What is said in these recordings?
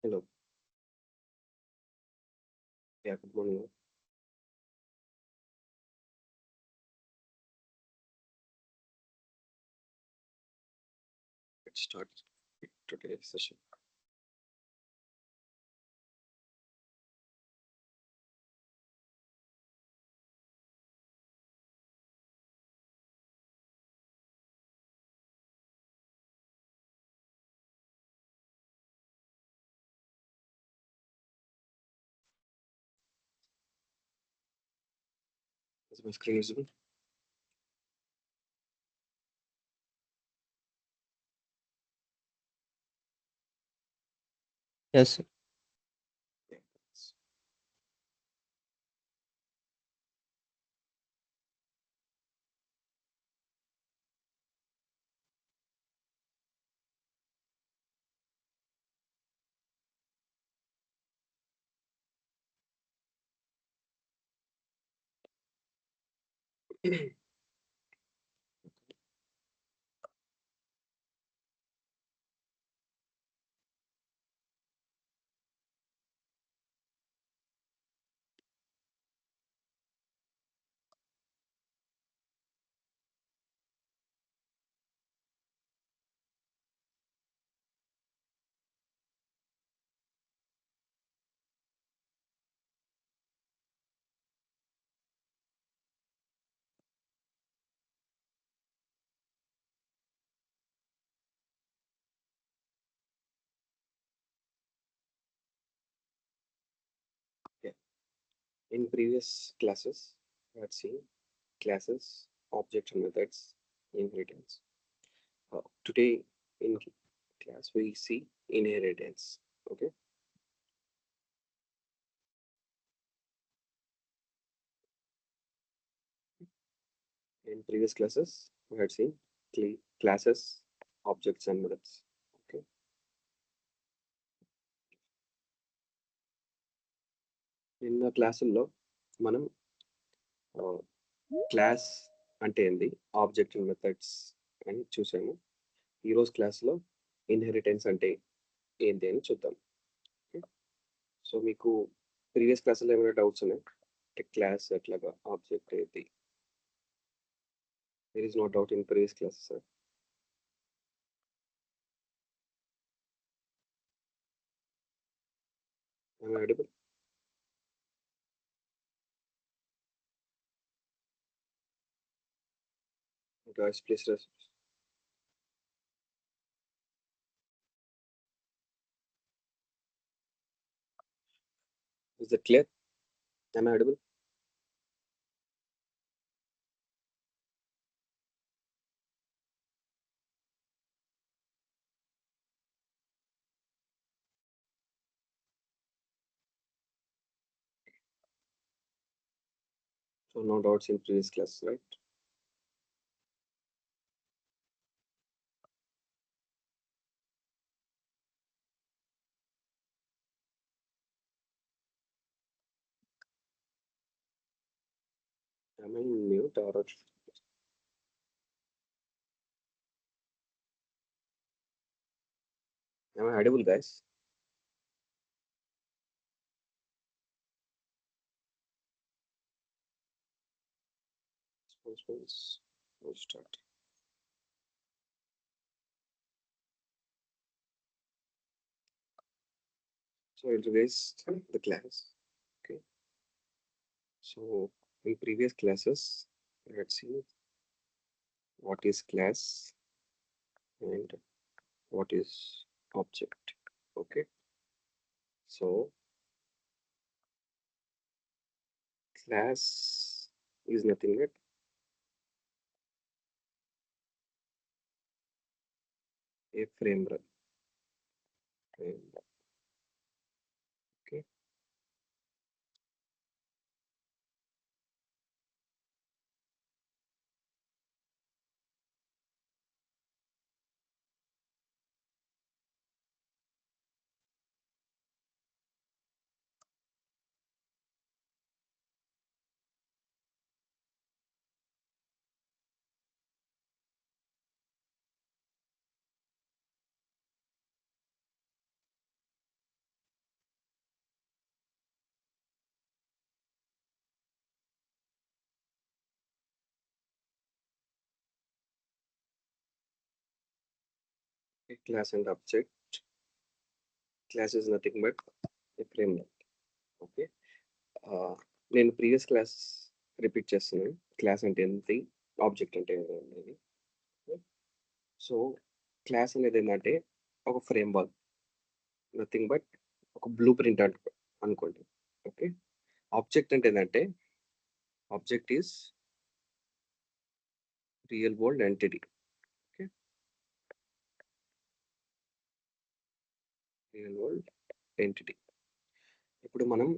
Hello. Yeah, good morning. Let's start today's session. Is my screen visible? Yes, sir. Yeah. Yeah. In previous classes, we had seen classes, objects, and methods, inheritance. Today in class, we see inheritance. Okay. In previous classes, we had seen classes, objects, and methods. Okay. నిన్న క్లాసుల్లో మనం class అంటే ఏంది, object and methods అని చూసాము. ఈరోజు క్లాస్లో inheritance అంటే ఏంటి అని చూద్దాం. ఓకే. సో మీకు ప్రీవియస్ క్లాసులో ఏమైనా డౌట్స్ ఉన్నాయి? అంటే క్లాస్ ఎట్లాగా, ఆబ్జెక్ట్ ఏంటి? There is no doubt in previous classes sir. Am I audible? Guys, please rest. Is that clear? Am I audible? So no doubts in previous class, right? Am I in mute or am I audible, guys? Suppose we'll start. So it is the class. Okay. So in previous classes, let's see what is class and what is object. Okay. So class is nothing but a framework. Okay. A class and object. Class is nothing but a framework. Okay. నేను previous class repeat చేస్తున్నాను. Class అంటే ఏంటి? Object అంటే ఏంటి? So, class అనేది ఏందంటే ఒక framework. Nothing but ఒక బ్లూ ప్రింట్ అనుకోండి. ఓకే. ఆబ్జెక్ట్ అంటే ఏందంటే object is real world entity. Okay. Real world entity. ఇప్పుడు మనం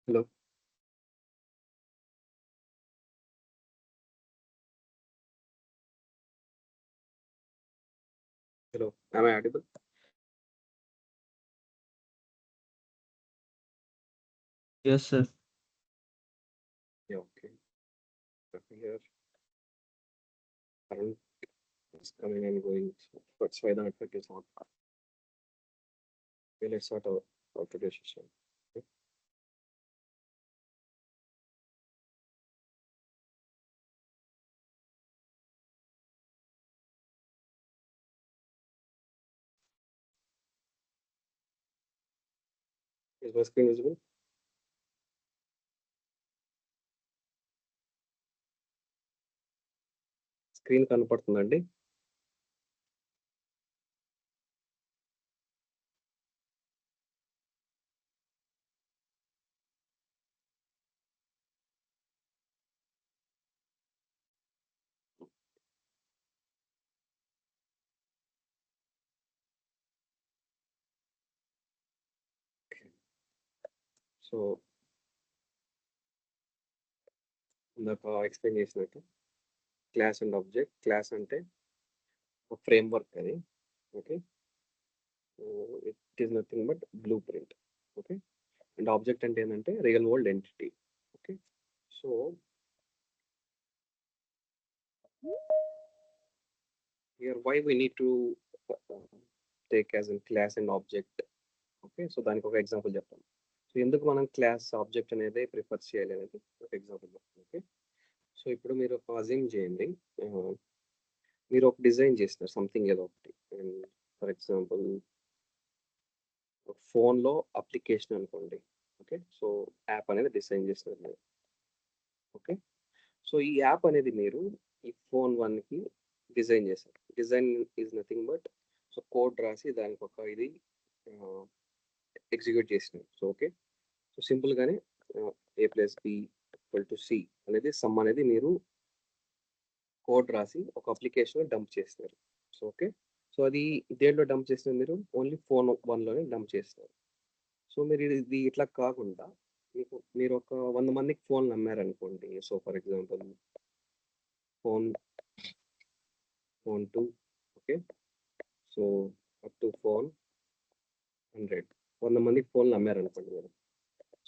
Hello. Hello. Am I audible? Yes, sir. Yeah, okay. Here, current is coming and going. So that's why the network is not. Okay, let's start our today's session. Okay. Is my screen visible? Screen కనపడుతుందండి? So ఇందాక explain చేసినట్టు class and object. Class అంటే ఒక framework అది. Okay. It is nothing but blueprint. Okay. And object అంటే ఏంటంటే real world entity. Okay. So here why we need to take as in class and object. Okay. So దానికి ఒక example చెప్తాను. So ఎందుకు మనం class object అనేది prefer చేయాలి అనేది ఒక ఎగ్జాంపుల్ చెప్తాను. ఓకే. సో ఇప్పుడు మీరు ఒక అజ్యూమ్ చేయండి, మీరు ఒక డిజైన్ చేస్తారు సంథింగ్ ఏదో ఒకటి. అండ్ ఫర్ ఎగ్జాంపుల్ ఫోన్లో అప్లికేషన్ అనుకోండి. ఓకే. సో యాప్ అనేది డిజైన్ చేస్తున్నారు మీరు. ఓకే. సో ఈ యాప్ అనేది మీరు ఈ ఫోన్ వన్కి డిజైన్ చేశారు. Design is nothing but so code రాసి దానికి ఒక ఇది ఎగ్జిక్యూట్ చేసినారు. So okay. సో సింపుల్గానే a plus B equal to C అనేది సమ్ అనేది మీరు కోడ్ రాసి ఒక అప్లికేషన్లో డంప్ చేస్తున్నారు. So okay. సో అది దేంట్లో డంప్ చేస్తున్నారు? మీరు ఓన్లీ ఫోన్ వన్లోనే డంప్ చేస్తున్నారు. సో మీరు ఇది ఇట్లా కాకుండా మీరు ఒక 100 మందికి ఫోన్లు అమ్మారనుకోండి. So for example phone 2, okay. So up to phone 100 మందికి ఫోన్లు అమ్మారనుకోండి మీరు.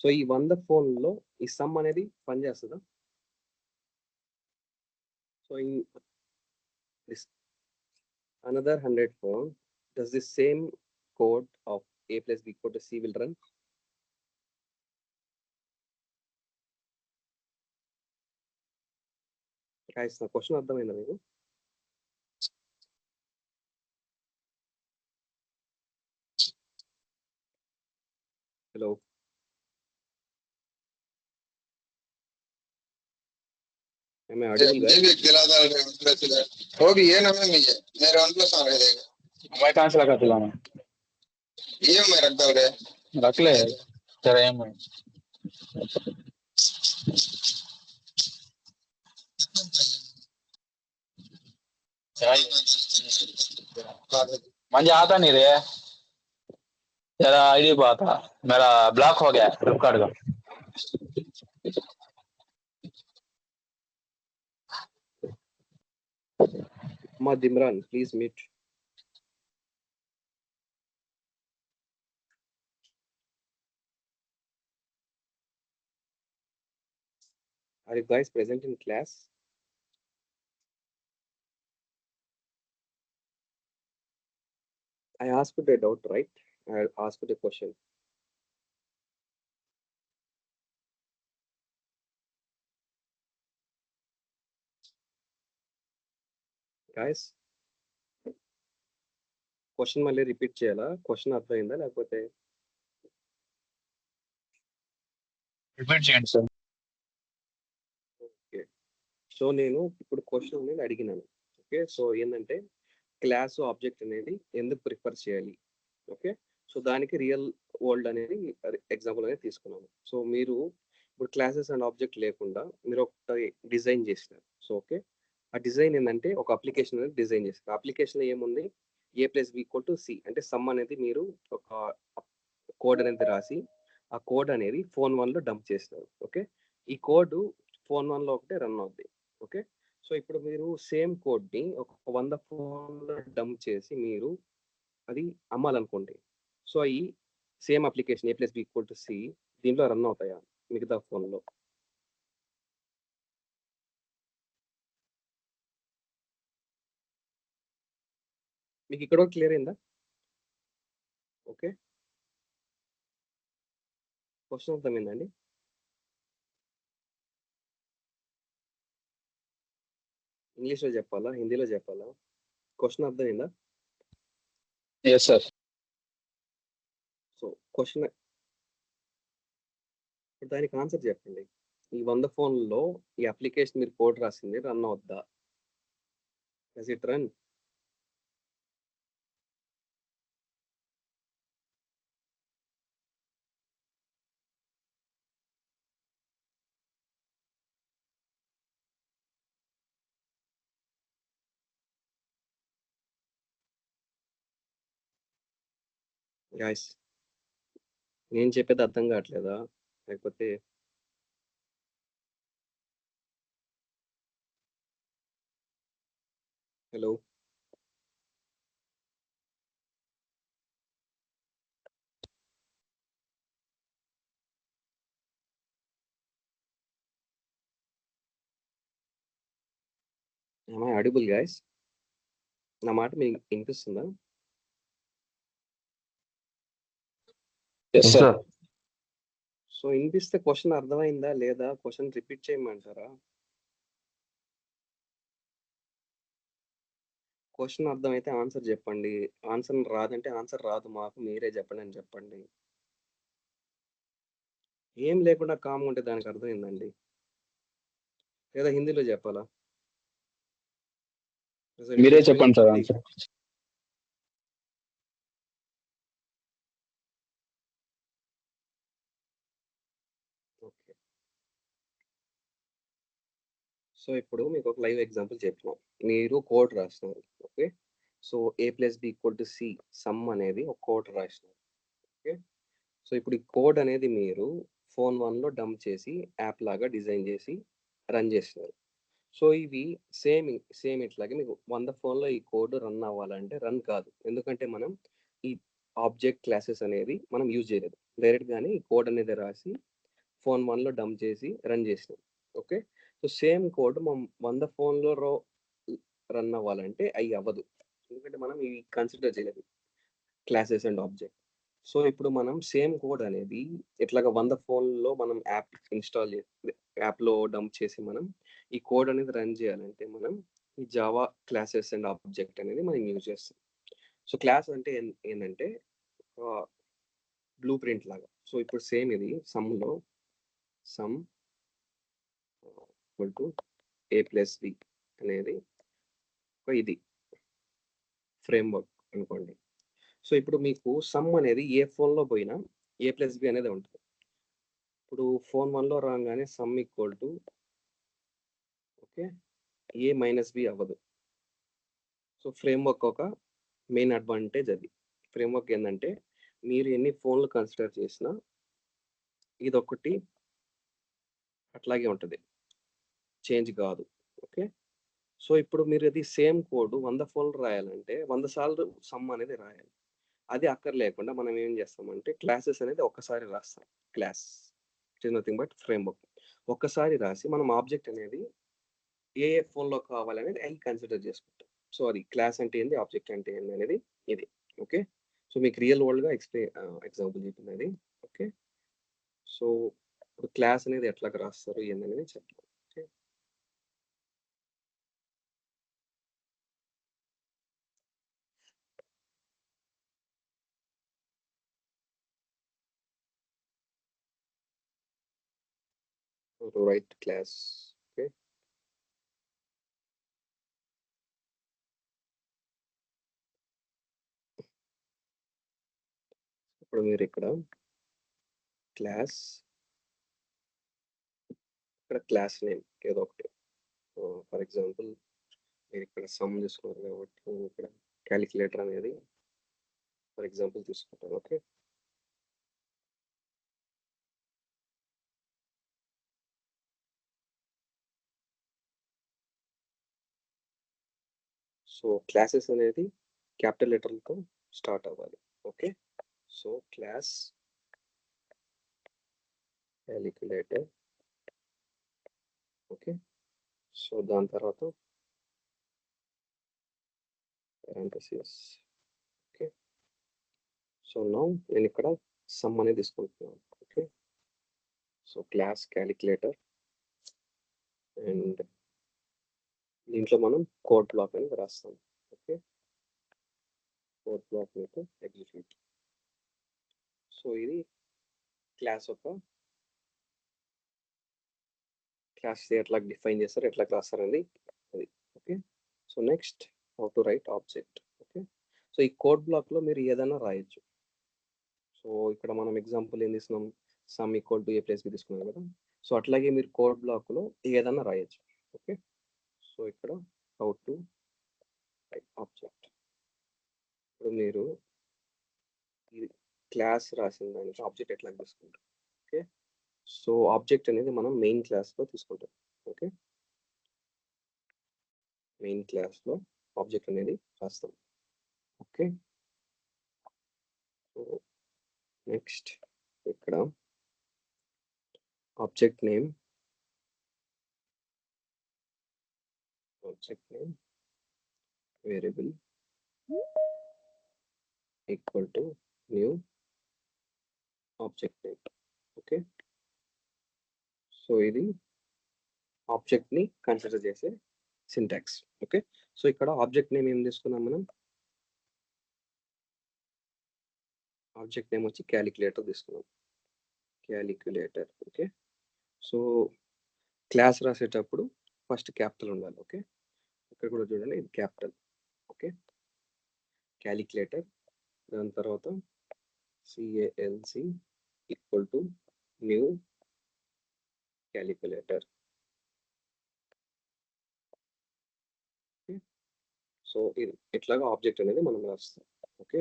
సో ఈ 100 ఫోన్లో ఈ సమ్ అనేది పనిచేస్తుందా? So this another 100 phone, does the same code of a plus b equal to c will run? Guys, నా క్వశ్చన్ అర్థమైందా మీకు? Hello. Am I audible, guys? वो भी है ना मैं मेरे वन प्लस आ रहे थे मैं कहाँ से लगा दिलाना? ये मैं रख दो रे रख ले तेरा एम है। मुझे आता नहीं रे, तेरा आईडी पे आता, मेरा ब्लॉक हो गया फ्लिपकार्ट का। Ahmad Imran, please mute. Are you guys present in class? I asked you a doubt, right? I asked you a question. Guys, question మళ్ళీ రిపీట్ చేయాలా? క్వశ్చన్ అర్థమైందా లేకపోతే? రిపీట్ చేయండి సార్. ఓకే. సో నేను ఇప్పుడు క్వశ్చన్ అనేది అడిగినాను. ఓకే. సో ఏంటంటే class object అనేది ఎందుకు ప్రిఫర్ చేయాలి? ఓకే. సో దానికి రియల్ వరల్డ్ అనేది ఎగ్జాంపుల్ అనేది తీసుకున్నాను. సో మీరు ఇప్పుడు క్లాసెస్ అండ్ ఆబ్జెక్ట్ లేకుండా మీరు ఒక డిజైన్ చేసినారు. So okay. ఆ డిజైన్ ఏంటంటే ఒక అప్లికేషన్ అనేది డిజైన్ చేస్తారు. అప్లికేషన్లో ఏముంది? a plus B equal to C అంటే సమ్ అనేది మీరు ఒక కోడ్ అనేది రాసి ఆ కోడ్ అనేది ఫోన్ 1లో డంప్ చేస్తారు. ఓకే. ఈ కోడ్ ఫోన్ 1లో ఒకటే రన్ అవుద్ది. ఓకే. సో ఇప్పుడు మీరు సేమ్ కోడ్ని ఒక 100 ఫోన్లో డంప్ చేసి మీరు అది అమ్మాలనుకోండి. సో ఈ సేమ్ అప్లికేషన్ A+B=C దీంట్లో రన్ అవుతాయా మిగతా ఫోన్లో? మీకు ఇక్కడ క్లియర్ అయిందా? ఓకే. క్వశ్చన్ అర్థమైందండి? ఇంగ్లీష్లో చెప్పాలా, హిందీలో చెప్పాలా? క్వశ్చన్ అర్థమైందా? Yes sir. సో క్వశ్చన్ దానికి ఆన్సర్ చెప్పండి. ఈ 100 ఫోన్లలో ఈ అప్లికేషన్ మీరు కోడ్ రాసింది రన్ అవుద్దా? Does it run? గాయ్స్ నేను చెప్పేది అర్థం కావట్లేదా? లేకపోతే hello? am I audible guys? నా మాట మీకు వినిపిస్తుందా? Yes sir. సో వినిపిస్తే క్వశ్చన్ అర్థమైందా లేదా? క్వశ్చన్ రిపీట్ చేయమంటారా? క్వశ్చన్ అర్థమైతే ఆన్సర్ చెప్పండి. ఆన్సర్ రాదంటే ఆన్సర్ రాదు మాకు, మీరే చెప్పండి అని చెప్పండి. ఏం లేకుండా కామ్ ఉంటే దానికి అర్థం ఏందండి? లేదా హిందీలో చెప్పాలా? మీరే చెప్పండి సార్ ఆన్సర్. ఓకే. సో ఇప్పుడు మీకు ఒక లైవ్ ఎగ్జాంపుల్ చెప్పినాం. మీరు కోడ్ రాస్తున్నారు. ఓకే. సో A+B=C సమ్ అనేది ఒక కోడ్ రాసినారు. ఓకే. సో ఇప్పుడు ఈ కోడ్ అనేది మీరు ఫోన్ 1లో డంప్ చేసి యాప్ లాగా డిజైన్ చేసి రన్ చేస్తున్నారు. సో ఇవి సేమ్ ఇట్లాగే మీకు 100 ఫోన్లో ఈ కోడ్ రన్ అవ్వాలంటే రన్ కాదు. ఎందుకంటే మనం ఈ ఆబ్జెక్ట్ క్లాసెస్ అనేది మనం యూజ్ చేయలేదు. డైరెక్ట్గానే ఈ కోడ్ అనేది రాసి ఫోన్ 1లో డంప్ చేసి రన్ చేసినాం. ఓకే. సో సేమ్ కోడ్ మనం 100 ఫోన్లో రన్ అవ్వాలంటే అవి అవ్వదు. ఎందుకంటే మనం ఇవి కన్సిడర్ చేయలేదు క్లాసెస్ అండ్ ఆబ్జెక్ట్. సో ఇప్పుడు మనం సేమ్ కోడ్ అనేది ఇట్లాగా 100 ఫోన్లో మనం యాప్ ఇన్స్టాల్ చేసి యాప్లో డంప్ చేసి మనం ఈ కోడ్ అనేది రన్ చేయాలంటే మనం ఈ జావా క్లాసెస్ అండ్ ఆబ్జెక్ట్ అనేది మనం యూజ్ చేస్తాం. సో క్లాస్ అంటే ఏంటంటే బ్లూ ప్రింట్ లాగా. సో ఇప్పుడు సేమ్ ఇది సమ్లో సమ్ ఈక్వల్ టు A+B అనేది ఇది ఫ్రేమ్వర్క్ అనుకోండి. సో ఇప్పుడు మీకు సమ్ అనేది ఏ ఫోన్లో పోయినా A+B అనేది ఉంటుంది. ఇప్పుడు ఫోన్ 1లో రాగానే some equal to okay A-B అవ్వదు. సో ఫ్రేమ్వర్క్ ఒక మెయిన్ అడ్వాంటేజ్ అది. ఫ్రేమ్వర్క్ ఏంటంటే మీరు ఎన్ని ఫోన్లు కన్సిడర్ చేసినా ఇదొకటి అట్లాగే ఉంటుంది, చేంజ్ కాదు. ఓకే. సో ఇప్పుడు మీరు అది సేమ్ కోడ్ 100 ఫోన్లు రాయాలంటే 100 సార్లు సమ్ అనేది రాయాలి. అది అక్కర్లేకుండా మనం ఏం చేస్తామంటే క్లాసెస్ అనేది ఒక్కసారి రాస్తాం. Class it is nothing but framework. ఒక్కసారి రాసి మనం ఆబ్జెక్ట్ అనేది ఏ ఫోన్లో కావాలనేది అవి కన్సిడర్ చేసుకుంటాం. సో అది క్లాస్ అంటే ఏంది, ఆబ్జెక్ట్ అంటే ఏంది అనేది ఇది. ఓకే. సో మీకు రియల్ వరల్డ్గా ఎగ్జాంపుల్ చెప్పింది అది. ఓకే. సో ఇప్పుడు క్లాస్ అనేది ఎట్లాగా రాస్తారు ఏందనేది చెప్తాను. ఓకే. Right class. ఓకే. ఇప్పుడు మీరు ఇక్కడ క్లాస్ ఇక్కడ క్లాస్ నేమ్ ఏదో ఒకటి, ఫర్ ఎగ్జాంపుల్ మీరు ఇక్కడ సమ్ తీసుకున్నారు కాబట్టి ఇక్కడ క్యాలిక్యులేటర్ అనేది ఫర్ ఎగ్జాంపుల్ తీసుకుంటాను. ఓకే. సో క్లాసెస్ అనేది క్యాపిటల్ లెటర్లతో స్టార్ట్ అవ్వాలి. Okay, so class calculator. Okay, so దాని తర్వాత parentheses. ఓకే, సో నౌ నేను ఇక్కడ సమ్ అనేది తీసుకుంటున్నాను. Okay, so class calculator and దీంట్లో మనం కోడ్ బ్లాక్ అనేది రాస్తాం. ఓకే, కోడ్ బ్లాక్ మీకు ఎగ్జిక్యూట్. సో ఇది క్లాస్ ఎట్లా డిఫైన్ చేస్తారు, ఎట్లా రాస్తారండి అది. Okay, so next how to write object. Okay, so ఈ కోడ్ బ్లాక్లో మీరు ఏదైనా రాయొచ్చు. సో ఇక్కడ మనం ఎగ్జాంపుల్ ఏం తీసుకున్నాం, sum equal to A plus B తీసుకున్నాం కదా. సో అట్లాగే మీరు కోడ్ బ్లాక్లో ఏదైనా రాయొచ్చు. ఓకే, సో ఇక్కడ హౌ టు రైట్ ఆబ్జెక్ట్. ఇప్పుడు మీరు ఇది క్లాస్ రాసిన దానికి ఆబ్జెక్ట్ ఎట్లా తీసుకుంటాం. ఓకే, సో ఆబ్జెక్ట్ అనేది మనం మెయిన్ క్లాస్లో తీసుకుంటాం. ఓకే, మెయిన్ క్లాస్లో ఆబ్జెక్ట్ అనేది రాస్తాం. ఓకే, సో నెక్స్ట్ ఇక్కడ object name variable equal to new object name. Okay, so ఇది ఆబ్జెక్ట్ ని కన్సిడర్ చేసే సింటాక్స్. ఓకే, సో ఇక్కడ ఆబ్జెక్ట్ నేమ్ ఏం తీసుకున్నాం మనం, ఆబ్జెక్ట్ నేమ్ వచ్చి క్యాలిక్యులేటర్ తీసుకున్నాం. క్యాలిక్యులేటర్. ఓకే, సో క్లాస్ రాసేటప్పుడు ఫస్ట్ క్యాపిటల్ ఉండాలి. ఓకే, ఇక్కడ కూడా చూడండి ఇది క్యాపిటల్. ఓకే, క్యాలిక్యులేటర్, దాని తర్వాత CALC equal to new calculator. So ఇది ఇట్లాగా ఆబ్జెక్ట్ అనేది మనం రాస్తాం. ఓకే,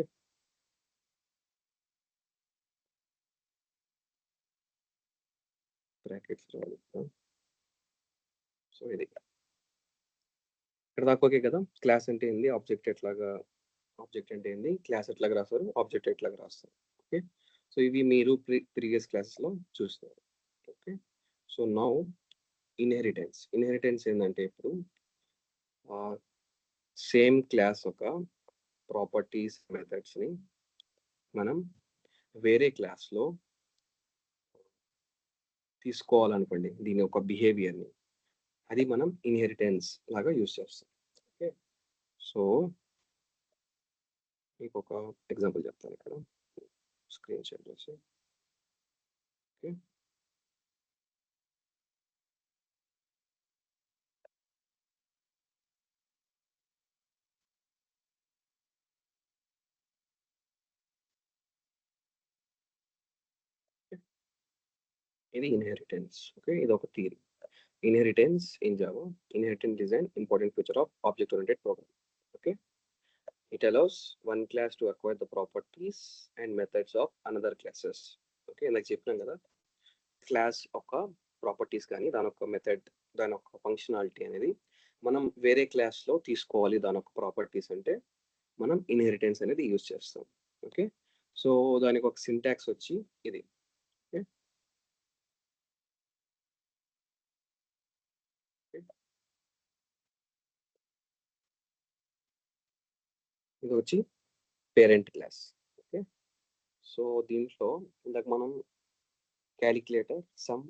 బ్రాకెట్స్ రావాలి. సో ఇది ఇక్కడ దాకా ఓకే కదా. క్లాస్ అంటే ఏంది, ఆబ్జెక్ట్ ఎట్లాగా, ఆబ్జెక్ట్ అంటే ఏంది, క్లాస్ ఎట్లాగా రాస్తారు, ఆబ్జెక్ట్ ఎట్లాగా రాస్తారు. ఓకే, సో ఇవి మీరు ప్రీవియస్ క్లాసెస్లో చూస్తారు. ఓకే, సో నౌ ఇన్హెరిటెన్స్ ఏంటంటే ఇప్పుడు సేమ్ క్లాస్ ఒక ప్రాపర్టీస్ మెథడ్స్ని మనం వేరే క్లాస్లో తీసుకోవాలనుకోండి, దీని యొక్క బిహేవియర్ని, అది మనం ఇన్హెరిటెన్స్ లాగా యూజ్ చేస్తాం. ఓకే, సో మీకు ఒక ఎగ్జాంపుల్ చెప్తాను ఇక్కడ, స్క్రీన్ షేర్ చేసి. ఓకే, ఇది ఇన్హెరిటెన్స్. ఓకే, ఇది ఒక theory. Inheritance in Java, inheritance is an important feature of object-oriented programming. Okay, it allows one class to acquire the properties and methods of another classes. Okay, నాకు చెప్పినాం కదా, class ఒక properties కానీ దాని యొక్క method, దాని యొక్క ఫంక్షనాలిటీ అనేది మనం వేరే క్లాస్లో తీసుకోవాలి. దాని యొక్క ప్రాపర్టీస్ అంటే మనం ఇన్హెరిటెన్స్ అనేది యూజ్ చేస్తాం. ఓకే, సో దానికి ఒక సింటాక్స్ వచ్చి ఇది. ఓకే, ఇది వచ్చి పేరెంట్ క్లాస్. ఓకే, సో దీంట్లో ఇందాక మనం calculator some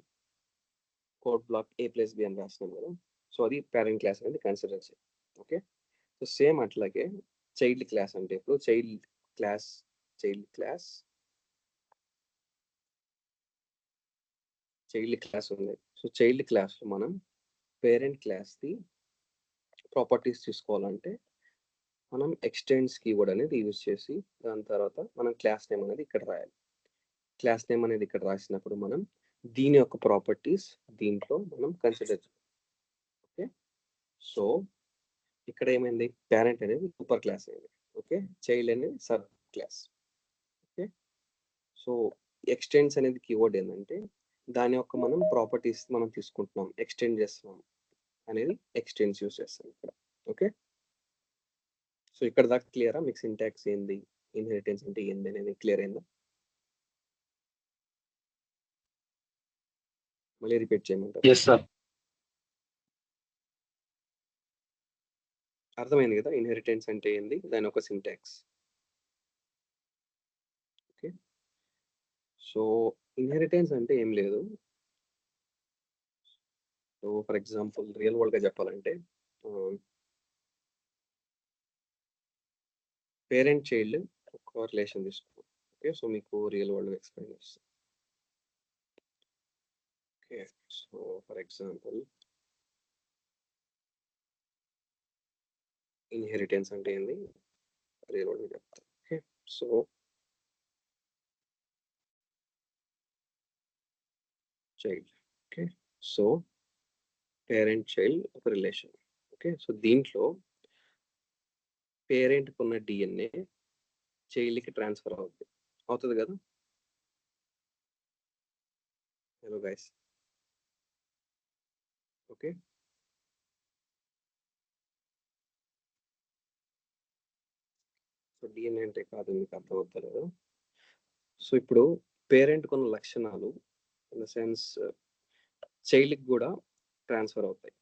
code block A + B అని రాసినాం కదా. సో అది పేరెంట్ క్లాస్ అనేది కన్సిడర్ చేయాలి. ఓకే, సో సేమ్ అట్లాగే చైల్డ్ క్లాస్ అంటే ఇప్పుడు చైల్డ్ క్లాస్ ఉంది. సో చైల్డ్ క్లాస్లో మనం పేరెంట్ క్లాస్ది ప్రాపర్టీస్ తీసుకోవాలంటే మనం ఎక్స్టెండ్స్ కీవర్డ్ అనేది యూజ్ చేసి దాని తర్వాత మనం క్లాస్ నేమ్ అనేది ఇక్కడ రాయాలి. క్లాస్ నేమ్ అనేది ఇక్కడ రాసినప్పుడు మనం దీని యొక్క ప్రాపర్టీస్ దీంట్లో మనం కన్సిడర్ చేయాలి. ఓకే, సో ఇక్కడ ఏమైంది, పేరెంట్ అనేది సూపర్ క్లాస్ అయింది. ఓకే, చైల్డ్ అనేది sub class. Okay, so extends అనేది కీవర్డ్ ఏంటంటే దాని యొక్క మనం ప్రాపర్టీస్ మనం తీసుకుంటున్నాం, ఎక్స్టెండ్ చేస్తున్నాం అనేది ఎక్స్టెండ్స్ యూజ్ చేస్తాం ఇక్కడ. ఓకే, సో ఇక్కడ దాకా క్లియరా? మీకు సింటాక్స్ ఏంది, ఇన్హెరిటెన్స్ అంటే ఏంది అనేది క్లియర్ అయిందా? మళ్ళీ రిపీట్ చేయమంటారు? Yes sir. అర్థమైంది కదా ఇన్హెరిటెన్స్ అంటే ఏంది, దాని ఒక సింటాక్స్. ఓకే, సో ఇన్హెరిటెన్స్ అంటే ఏం లేదు. సో ఫర్ ఎగ్జాంపుల్ రియల్ వరల్డ్గా చెప్పాలంటే పేరెంట్ చైల్డ్ ఒక రిలేషన్ తీసుకో. ఓకే, సో మీకు రియల్ వరల్డ్ ఎక్స్ప్లెయిన్ చేస్తాను. Okay, so for example inheritance అంటే ఏంది రియల్ వరల్డ్ చెప్తాను. Okay, so child. Okay, so parent child ఒక రిలేషన్. ఓకే, సో దీంట్లో పేరెంట్కి ఉన్న డిఎన్ఏ చైల్డ్కి ట్రాన్స్ఫర్ అవుతుంది కదా. Hello guys. Okay, so DNA అంటే కాదు, మీకు అర్థమవుతలేదు. సో ఇప్పుడు పేరెంట్కి ఉన్న లక్షణాలు ఇన్ ద సెన్స్ చైల్డ్కి కూడా ట్రాన్స్ఫర్ అవుతాయి.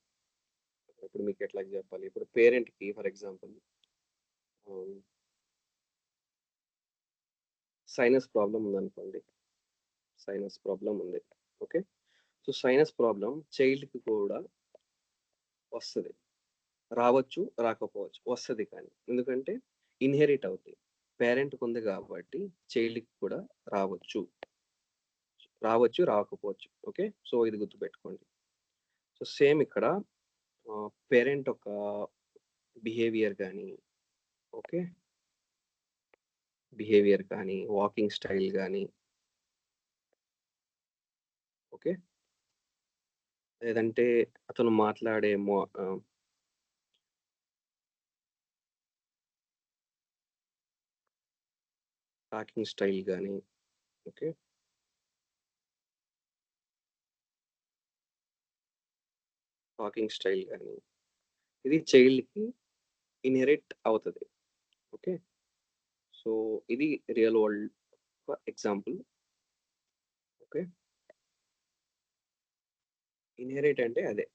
ఇప్పుడు మీకు ఎట్లా చెప్పాలి, ఇప్పుడు పేరెంట్కి ఫర్ ఎగ్జాంపుల్ సైనస్ ప్రాబ్లం ఉందనుకోండి, సైనస్ ప్రాబ్లం ఉంది. ఓకే, సో సైనస్ ప్రాబ్లం చైల్డ్కి కూడా వస్తుంది, రావచ్చు రాకపోవచ్చు, వస్తుంది. కానీ ఎందుకంటే ఇన్హెరిట్ అవుతాయి, పేరెంట్కి ఉంది కాబట్టి చైల్డ్కి కూడా రావచ్చు రాకపోవచ్చు. ఓకే, సో ఇది గుర్తుపెట్టుకోండి. సో సేమ్ ఇక్కడ పేరెంట్ ఒక బిహేవియర్ కానీ, ఓకే, బిహేవియర్ కానీ వాకింగ్ స్టైల్ కానీ, ఓకే, లేదంటే అతను మాట్లాడే టాకింగ్ స్టైల్ కానీ, ఓకే, టాకింగ్ స్టైల్ కానీ ఇది చైల్డ్కి ఇన్హెరిట్ అవుతుంది. ఓకే, సో ఇది real world example. Okay, inherit అంటే అదే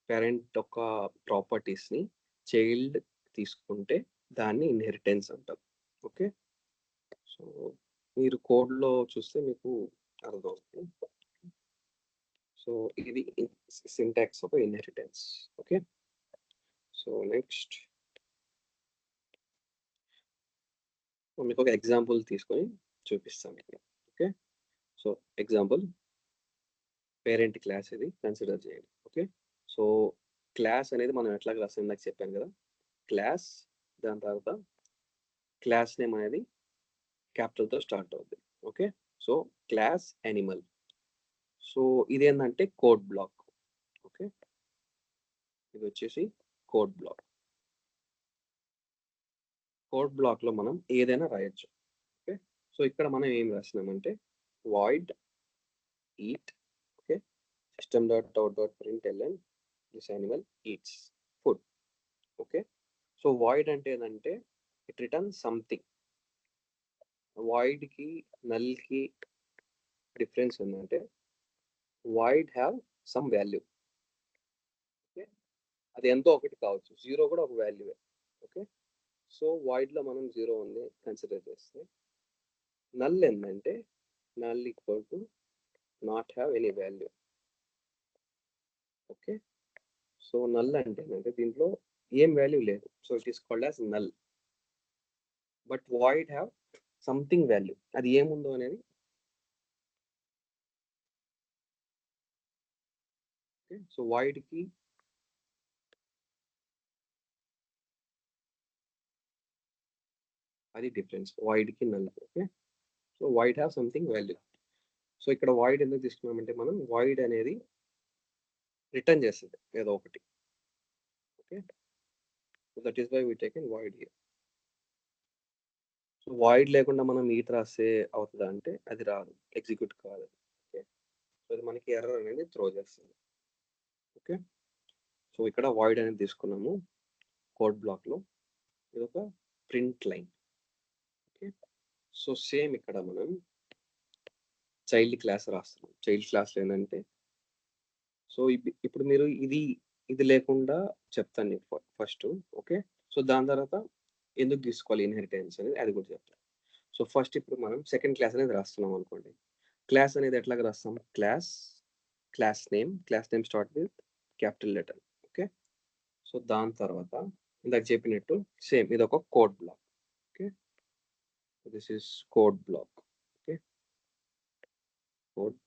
పేరెంట్ యొక్క ప్రాపర్టీస్ని చైల్డ్ తీసుకుంటే దాన్ని ఇన్హెరిటెన్స్ అంటారు. ఓకే, సో మీరు కోడ్లో చూస్తే మీకు అర్థమవుతుంది. సో ఇది syntax of inheritance. Okay, so next మీకు ఒక ఎగ్జాంపుల్ తీసుకొని చూపిస్తాను ఇక్కడ. Okay, so example parent class ఇది కన్సిడర్ చేయండి. ఓకే, సో క్లాస్ అనేది మనం ఎట్లా రాస్తాం నాకు చెప్పాను కదా, క్లాస్ దాని తర్వాత క్లాస్ నేమ్ అనేది క్యాపిటల్తో స్టార్ట్ అవుతుంది. Okay, so class animal. So ఇది ఏంటంటే కోడ్ బ్లాక్. ఓకే, ఇది వచ్చేసి కోడ్ బ్లాక్. కోడ్ బ్లాక్లో మనం ఏదైనా రాయొచ్చు. ఓకే, సో ఇక్కడ మనం ఏం రాసినామంటే void eat, okay, system.out.println this animal eats food. Okay, so void అంటే ఏంటంటే ఇట్ రిటర్న్ సంథింగ్. వాయిడ్కి నల్కి డిఫరెన్స్ ఏంటంటే void have some value. Okay, అది ఎంతో ఒకటి కావచ్చు, జీరో కూడా ఒక వాల్యూవే. ఓకే, సో వాయిడ్లో మనం జీరో ఉంది కన్సిడర్ చేస్తే, నల్ ఏంటంటే null equal to not have any value. Okay, so null అంటే ఏంటంటే దీంట్లో ఏం వాల్యూ లేదు, so it is called as null. But void have something value, అది ఏముందో అనేది. ఓకే, సో వాయిడ్కి అది డిఫరెన్స్, వాయిడ్కి null. Okay, so void have something value. So ఇక్కడ వాయిడ్ ఎందుకు తీసుకున్నామంటే మనం వాయిడ్ అనేది రిటర్న్ చేస్తుంది ఏదో ఒకటి. Okay, so that is why we taken void here. So void లేకుండా మనం ఈట్ రాస్తే అవుతుందా అంటే అది రాదు, ఎగ్జిక్యూట్ కాదు. ఓకే, సో అది మనకి ఎర్రర్ అనేది త్రో చేస్తుంది. ఓకే, సో ఇక్కడ వాయిడ్ అనేది తీసుకున్నాము కోడ్ బ్లాక్లో. ఇది ఒక print line. Okay, so same ఇక్కడ మనం చైల్డ్ క్లాస్ రాస్తున్నాం. చైల్డ్ క్లాస్లో ఏంటంటే, సో ఇప్పుడు మీరు ఇది లేకుండా చెప్తాను నేను ఫస్ట్. ఓకే, సో దాని తర్వాత ఎందుకు తీసుకోవాలి ఇన్హెరిటెన్స్ అనేది అది కూడా చెప్తాను. సో ఫస్ట్ ఇప్పుడు మనం సెకండ్ క్లాస్ అనేది రాస్తున్నాం అనుకోండి. క్లాస్ అనేది ఎట్లాగా రాస్తాం? Class name start with capital letter. Okay, so దాని తర్వాత ఇందాక చెప్పినట్టు సేమ్ ఇది ఒక code block. Okay, this is code block. Okay, code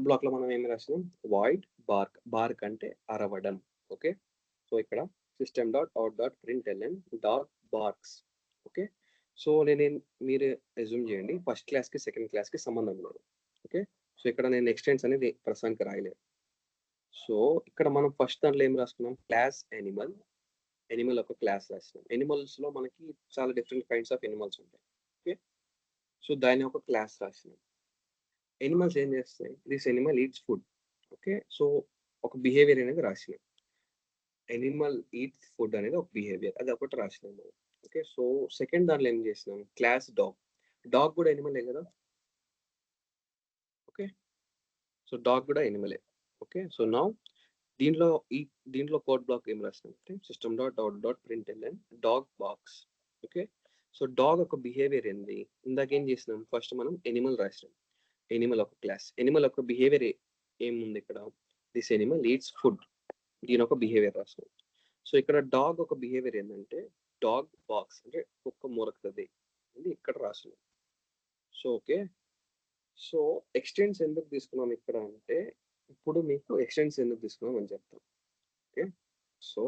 block లో మనం ఏమి రాసినాం? వాయిడ్ బార్క్ అంటే అరవడం. ఓకే, సో ఇక్కడ system.out.println.barks. ఓకే, సో మీరు అజ్యూమ్ చేయండి ఫస్ట్ క్లాస్ కి సెకండ్ క్లాస్ కి సంబంధం లేదు. ఓకే, సో ఇక్కడ నేను ఎక్స్టెన్స్ అనేది ప్రస్తుతానికి రాయలేదు. సో ఇక్కడ మనం ఫస్ట్ దాంట్లో ఏం రాసుకున్నాం? క్లాస్ ఎనిమల్ ఒక క్లాస్ రాసినాం. ఎనిమల్స్ లో మనకి చాలా డిఫరెంట్ కైండ్స్ ఆఫ్ ఎనిమల్స్ ఉంటాయి. ఓకే, సో దాని ఒక క్లాస్ రాసినాం. ఎనిమల్స్ ఏం చేస్తాయి? This Animal eats food. Okay, so ఒక బిహేవియర్ అనేది రాసినాం. ఎనిమల్ ఈట్స్ ఫుడ్ అనేది ఒక బిహేవియర్, అది ఒకటి రాసినాం. ఓకే, సో సెకండ్ దాంట్లో ఏం చేసినాం? క్లాస్ డాగ్ కూడా ఎనిమలే కదా. ఓకే, సో డాగ్ కూడా ఎనిమలే. ఓకే, సో నౌ దీంట్లో కోడ్ బ్లాక్ ఏం రాసినాం అంటే system.out.println dog box. Okay, so dog ఒక బిహేవియర్ ఏంది? ఇందాక ఏం చేసినాం? ఫస్ట్ మనం ఎనిమల్ రాసినాం. ఎనిమల్ ఒక క్లాస్. ఎనిమల్ ఒక బిహేవియర్ ఏముంది ఇక్కడ? This Animal eats food. దీని ఒక బిహేవియర్ రాసినాం. సో ఇక్కడ డాగ్ ఒక బిహేవియర్ ఏంటంటే డాగ్ బాక్స్ అంటే కుక్క మొరకుతుంది ఇది ఇక్కడ రాసినాం. సో ఓకే, సో ఎక్స్టెన్స్ ఎందుకు తీసుకున్నాం ఇక్కడ అంటే ఇప్పుడు మీకు ఎక్స్టెన్స్ ఎందుకు తీసుకున్నాం అని చెప్తాం. ఓకే, సో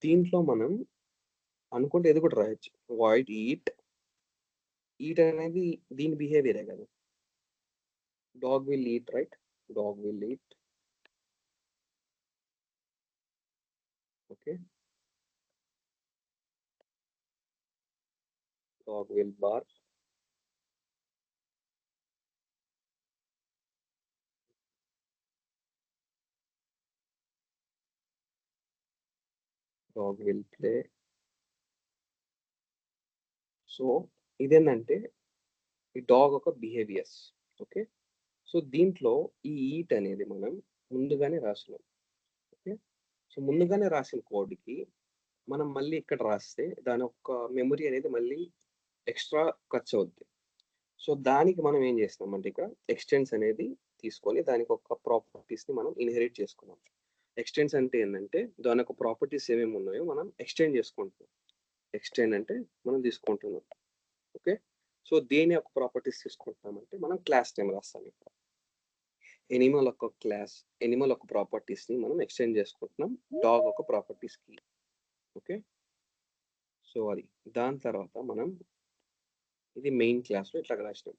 దీంట్లో మనం అనుకుంటే ఇది కూడా రాయొచ్చు. వాయిడ్ ఈట్ అనేది దీని బిహేవియరే కదా. Dog will eat, right? Dog will eat. Okay, dog will BARC. Dog will play. So ఇదేంటంటే ఈ డాగ్ ఒక బిహేవియర్స్. ఓకే, సో దీంట్లో ఈ ఈట్ అనేది మనం ముందుగానే రాసినాం. ఓకే, సో ముందుగానే రాసిన కోడ్కి మనం మళ్ళీ ఇక్కడ రాస్తే దాని యొక్క మెమరీ అనేది మళ్ళీ ఎక్స్ట్రా ఖర్చు అవుద్ది. సో దానికి మనం ఏం చేస్తామంటే ఇక్కడ ఎక్స్టెన్స్ అనేది తీసుకొని దానికి ఒక ప్రాపర్టీస్ని మనం ఇన్హెరిట్ చేసుకున్నాం. ఎక్స్టెన్స్ అంటే ఏంటంటే దాని యొక్క ప్రాపర్టీస్ ఏమేమి ఉన్నాయో మనం ఎక్స్టెండ్ చేసుకుంటున్నాం. ఎక్స్టెండ్ అంటే మనం తీసుకుంటున్నాం. ఓకే, సో దేని యొక్క ప్రాపర్టీస్ తీసుకుంటున్నామంటే మనం క్లాస్ నేమ్ రాస్తాం. ఇక్కడ ఎనిమల్ ఒక ప్రాపర్టీస్ ని మనం ఎక్స్టెండ్ చేసుకుంటున్నాం డాగ్ ఒక ప్రాపర్టీస్ కి. ఓకే, సో అది దాని తర్వాత మనం ఇది మెయిన్ క్లాస్ లో ఎట్లా రాసినాం.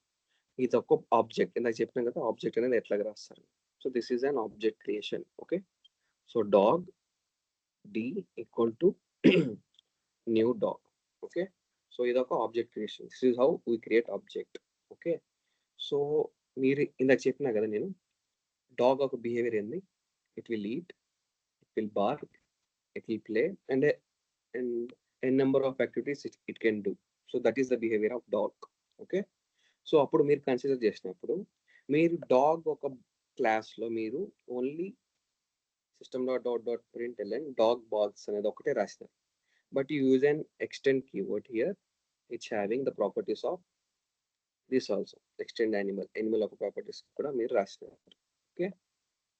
ఇది ఒక ఆబ్జెక్ట్, ఇందాక చెప్పినాం కదా ఆబ్జెక్ట్ అనేది ఎట్లా రాస్తారు. So this is an object creation. Okay, so dog D equal to new dog. Okay, so ఇది ఒక object creation. This is how we create object. Okay, so మీరు ఇందాక చెప్పినా కదా నేను డాగ్ ఒక బిహేవియర్ ఏంది? It will eat, it will bark, it will play, and a number of activities it can do. So that is the behavior of dog. Okay, so అప్పుడు మీరు consider చేసినప్పుడు మీరు డాగ్ ఒక క్లాస్లో మీరు ఓన్లీ system.out.println డాగ్ బాక్స్ అనేది ఒకటే రాసినారు. But you use an extend keyword here it's having the properties of this also. Extend animal ఒక ప్రాపర్టీస్ కూడా మీరు రాసినారు. ఓకే,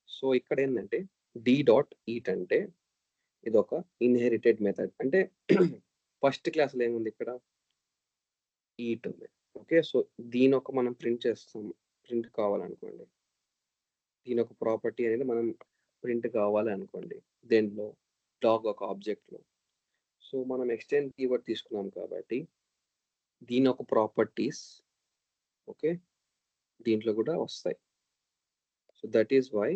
సో ఇక్కడ ఏంటంటే d.eat అంటే ఇది ఒక ఇన్హెరిటెడ్ మెథడ్. అంటే ఫస్ట్ క్లాస్లో ఏముంది? ఇక్కడ ఈట్ ఉంది. ఓకే, సో దీని ఒక మనం ప్రింట్ చేస్తాం. ప్రింట్ కావాలనుకోండి, దీని ఒక ప్రాపర్టీ అనేది మనం ప్రింట్ కావాలనుకోండి దేంట్లో? డాగ్ ఒక ఆబ్జెక్ట్లో. సో మనం ఎక్స్టెండ్ కీవర్డ్ తీసుకున్నాం కాబట్టి దీని ఒక ప్రాపర్టీస్ ఓకే దీంట్లో కూడా వస్తాయి. సో దట్ ఈస్ వై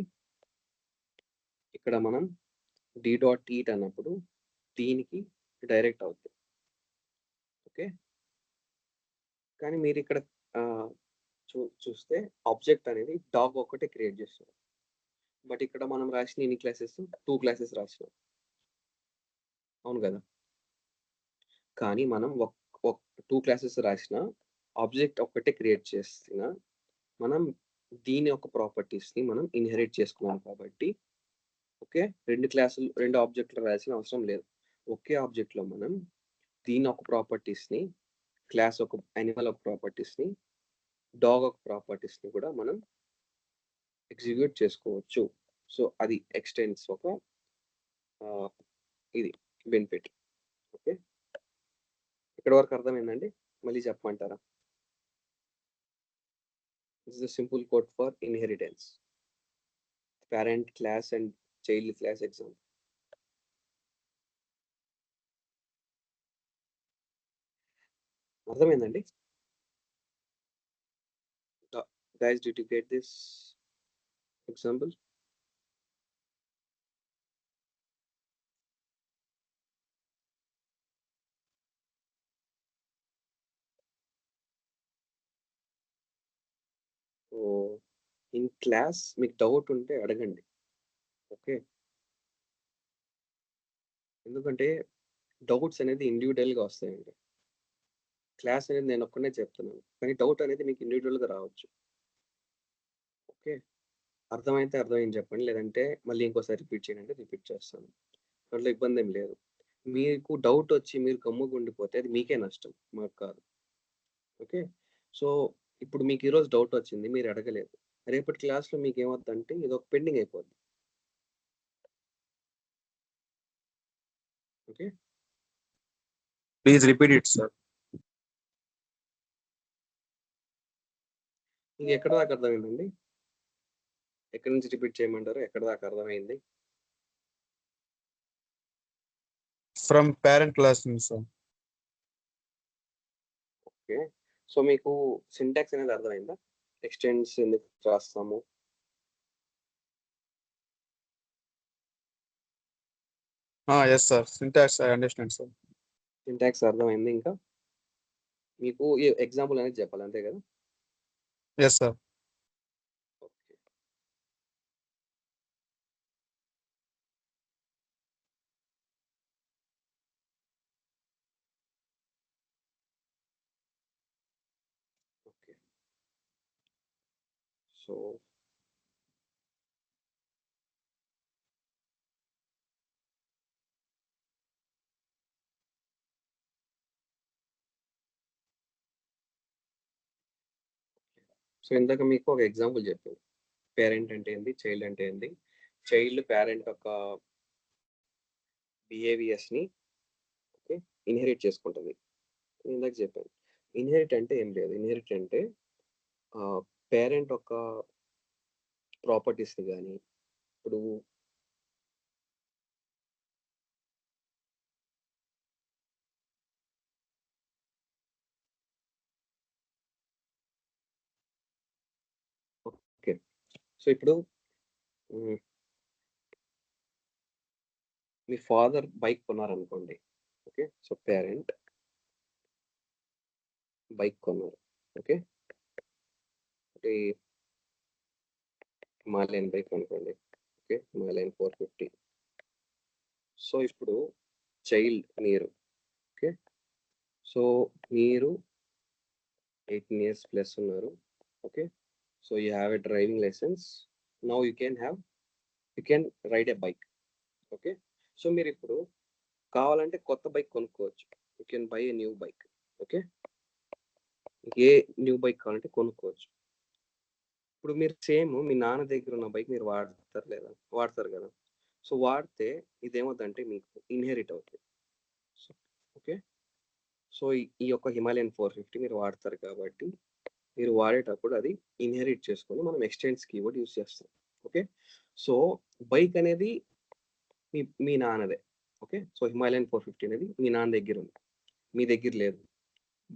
ఇక్కడ మనం d.eat అన్నప్పుడు దీనికి డైరెక్ట్ అవుతుంది. ఓకే, కానీ మీరు ఇక్కడ చూస్తే ఆబ్జెక్ట్ అనేది డాగ్ ఒకటే క్రియేట్ చేస్తున్నాం. బట్ ఇక్కడ మనం రాసిన ఎన్ని క్లాసెస్? 2 క్లాసెస్ రాసినాం. అవును కదా. కానీ మనం 2 క్లాసెస్ రాసిన ఆబ్జెక్ట్ ఒక్కటే క్రియేట్ చేసిన మనం దీని యొక్క ప్రాపర్టీస్ని మనం ఇన్హెరిట్ చేసుకున్నాం కాబట్టి ఓకే 2 ఆబ్జెక్టులు రాయాల్సిన అవసరం లేదు. ఒకే ఆబ్జెక్ట్లో మనం దీని ఒక ప్రాపర్టీస్ని క్లాస్ ఒక యానిమల్ ఒక ప్రాపర్టీస్ని డాగ్ ఒక ప్రాపర్టీస్ని కూడా మనం ఎగ్జిక్యూట్ చేసుకోవచ్చు. సో అది ఎక్స్టెన్స్ ఒక ఇది బెనిఫిట్. ఓకే ఇక్కడ వరకు అర్థమైందండి. మళ్ళీ చెప్పమంటారా? This is simple code for inheritance, parent class and child class example. అర్థమైందండి? Guys, did you get this example? So in class మీకు డౌట్ ఉంటే అడగండి. ఓకే ఎందుకంటే డౌట్స్ అనేది ఇండివిజువల్గా వస్తాయండి. క్లాస్ అనేది నేను ఒక్కనే చెప్తున్నాను, కానీ డౌట్ అనేది మీకు ఇండివిజువల్గా రావచ్చు. ఓకే అర్థమైతే అర్థమైంది చెప్పండి, లేదంటే మళ్ళీ ఇంకోసారి రిపీట్ చేయండి, రిపీట్ చేస్తాను. దాంట్లో ఇబ్బంది ఏం లేదు. మీకు డౌట్ వచ్చి మీరు గమ్ముగా ఉండిపోతే అది మీకే నష్టం, మాకు కాదు. ఓకే సో ఇప్పుడు మీకు ఈరోజు డౌట్ వచ్చింది, మీరు అడగలేదు. రేపటి క్లాస్లో మీకు ఏమవుతుందంటే ఇది ఒక పెండింగ్ అయిపోద్ది. Okay Please repeat it, sir. మీకు ఎక్కడ దాకా అర్థమైందండి? ఎక్కడి నుంచి రిపీట్ చేయమంటారు? ఎక్కడ దాకా అర్థమైంది? From parent class, sir. Okay so మీకు సింటాక్స్ అనేది అర్థమైందా? ఎక్స్టెండ్స్ ఎందుకు రాస్తాము? Yes, sir. Syntax, I understand, sir. Syntax అర్థమైంది. ఇంకా మీకు ఈ ఎగ్జాంపుల్ అనేది చెప్పాలి, అంతే కదా? Yes, sir. Okay okay so so ఇందాక మీకు ఒక ఎగ్జాంపుల్ చెప్పాను. పేరెంట్ అంటే ఏంది, చైల్డ్ అంటే ఏంది. చైల్డ్ పేరెంట్ యొక్క బిహేవియర్స్ని ఓకే ఇన్హెరిట్ చేసుకుంటుంది. ఇందాక చెప్పాను. ఇన్హెరిట్ అంటే ఏం లేదు. ఇన్హెరిట్ అంటే పేరెంట్ యొక్క ప్రాపర్టీస్ని కానీ ఇప్పుడు ఓకే సో ఇప్పుడు మీ ఫాదర్ బైక్ కొన్నారనుకోండి. ఓకే సో పేరెంట్ బైక్ కొన్నారు. ఓకే అంటే హిమాలయన్ బైక్ అనుకోండి. ఓకే హిమాలయన్ 450. సో ఇప్పుడు చైల్డ్ మీరు. ఓకే సో మీరు 18 years ప్లస్ ఉన్నారు. Okay so you have a driving licence. Now you can ride a bike. Okay so మీరు ఇప్పుడు కావాలంటే కొత్త బైక్ కొనుక్కోవచ్చు. You can buy a new bike. Okay a new bike కావాలంటే కొనుక్కోవచ్చు. ఇప్పుడు మీరు సేమ్ మీ నాన్న దగ్గర ఉన్న బైక్ మీరు వాడతారు కదా. సో వాడితే ఇదేమవుతుందంటే మీకు ఇన్హెరిట్ అవుతుంది. ఓకే సో ఈ యొక్క హిమాలయన్ 450 మీరు వాడతారు కాబట్టి మీరు వాడేటప్పుడు అది ఇన్హెరిట్ చేసుకొని మనం ఎక్స్టెండ్స్ కీవర్డ్ యూస్ చేస్తాం. ఓకే సో బైక్ అనేది మీ నాన్నదే. ఓకే సో హిమాలయన్ 450 అనేది మీ నాన్న దగ్గర ఉంది, మీ దగ్గర లేదు.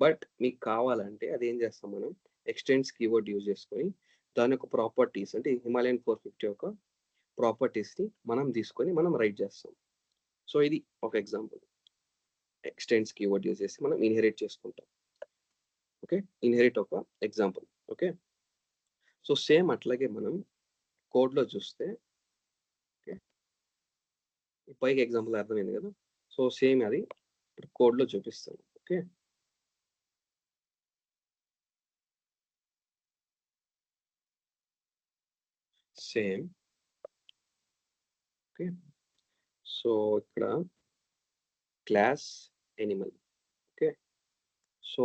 బట్ మీకు కావాలంటే అది ఏం చేస్తాం, మనం ఎక్స్టెండ్స్ కీవర్డ్ యూజ్ చేసుకొని దాని యొక్క ప్రాపర్టీస్ అంటే హిమాలయన్ 450 యొక్క ప్రాపర్టీస్ని మనం తీసుకొని మనం రైట్ చేస్తాం. సో ఇది ఒక ఎగ్జాంపుల్. ఎక్స్టెండ్స్ కీవర్డ్ యూజ్ చేసి మనం ఇన్హెరిట్ చేసుకుంటాం. ఓకే ఇన్హెరిట్ ఒక ఎగ్జాంపుల్. ఓకే సో సేమ్ అట్లాగే మనం కోడ్లో చూస్తే ఓకే బైక్ ఎగ్జాంపుల్ అర్థమైంది కదా. సో సో సేమ్ అది కోడ్లో చూపిస్తాను. Okay, same. ఓకే, సో ఇక్కడ క్లాస్ ఎనిమల్. ఓకే, సో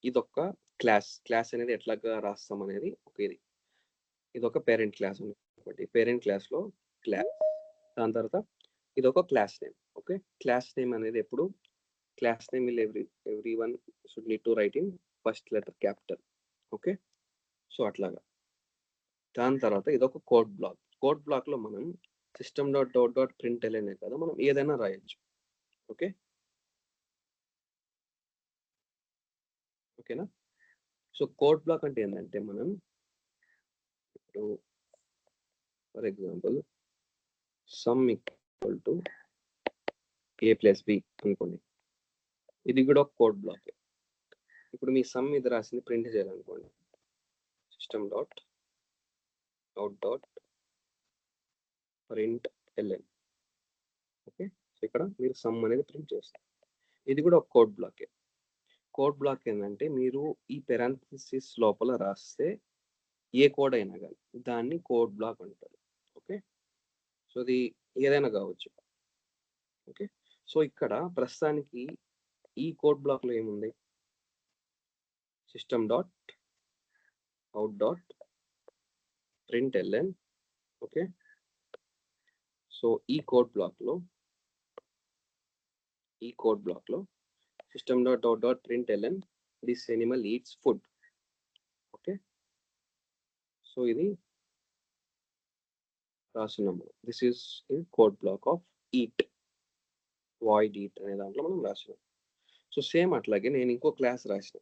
ఇదొక క్లాస్ అనేది ఎట్లాగా రాస్తాం అనేది ఒక ఇదొక పేరెంట్ క్లాస్ అనుకోండి. పేరెంట్ క్లాస్లో క్లాస్, దాని తర్వాత ఇదొక class name. Okay, class name అనేది ఎప్పుడు class name will every one should need to right in first letter capital. Okay, so అట్లాగా. దాని తర్వాత ఇదొక కోడ్ బ్లాక్. కోడ్ బ్లాక్లో మనం system.out.println కదా మనం ఏదైనా రాయొచ్చు. ఓకే, ఓకేనా. సో కోడ్ బ్లాక్ అంటే ఏంటంటే మనం ఇప్పుడు for example some equal to a+b అనుకోండి. ఇది కూడా ఒక కోడ్ బ్లాక్. ఇప్పుడు మీ సమ్ ఇది రాసింది ప్రింట్ చేయాలనుకోండి, system.out.println. ఓకే, సో ఇక్కడ మీరు సమ్ అనేది ప్రింట్ చేస్తారు. ఇది కూడా ఒక కోడ్ బ్లాకే. కోడ్ బ్లాక్ ఏంటంటే మీరు ఈ పెరాంథసిస్ లోపల రాస్తే ఏ కోడ్ అయినా కానీ దాన్ని కోడ్ బ్లాక్ అంటారు. ఓకే, సో అది ఏదైనా కావచ్చు. ఓకే, సో ఇక్కడ ప్రస్తుతానికి ఈ కోడ్ బ్లాక్లో ఏముంది, system.out.println. ఓకే, సో ఈ కోడ్ బ్లాక్లో system.out.println this animal eats food. Okay, so ఇది రాస్తున్నాము. This is in code block of eat, void eat అనే దాంట్లో మనం రాసినాం. సో సేమ్ అట్లాగే నేను ఇంకో క్లాస్ రాసిన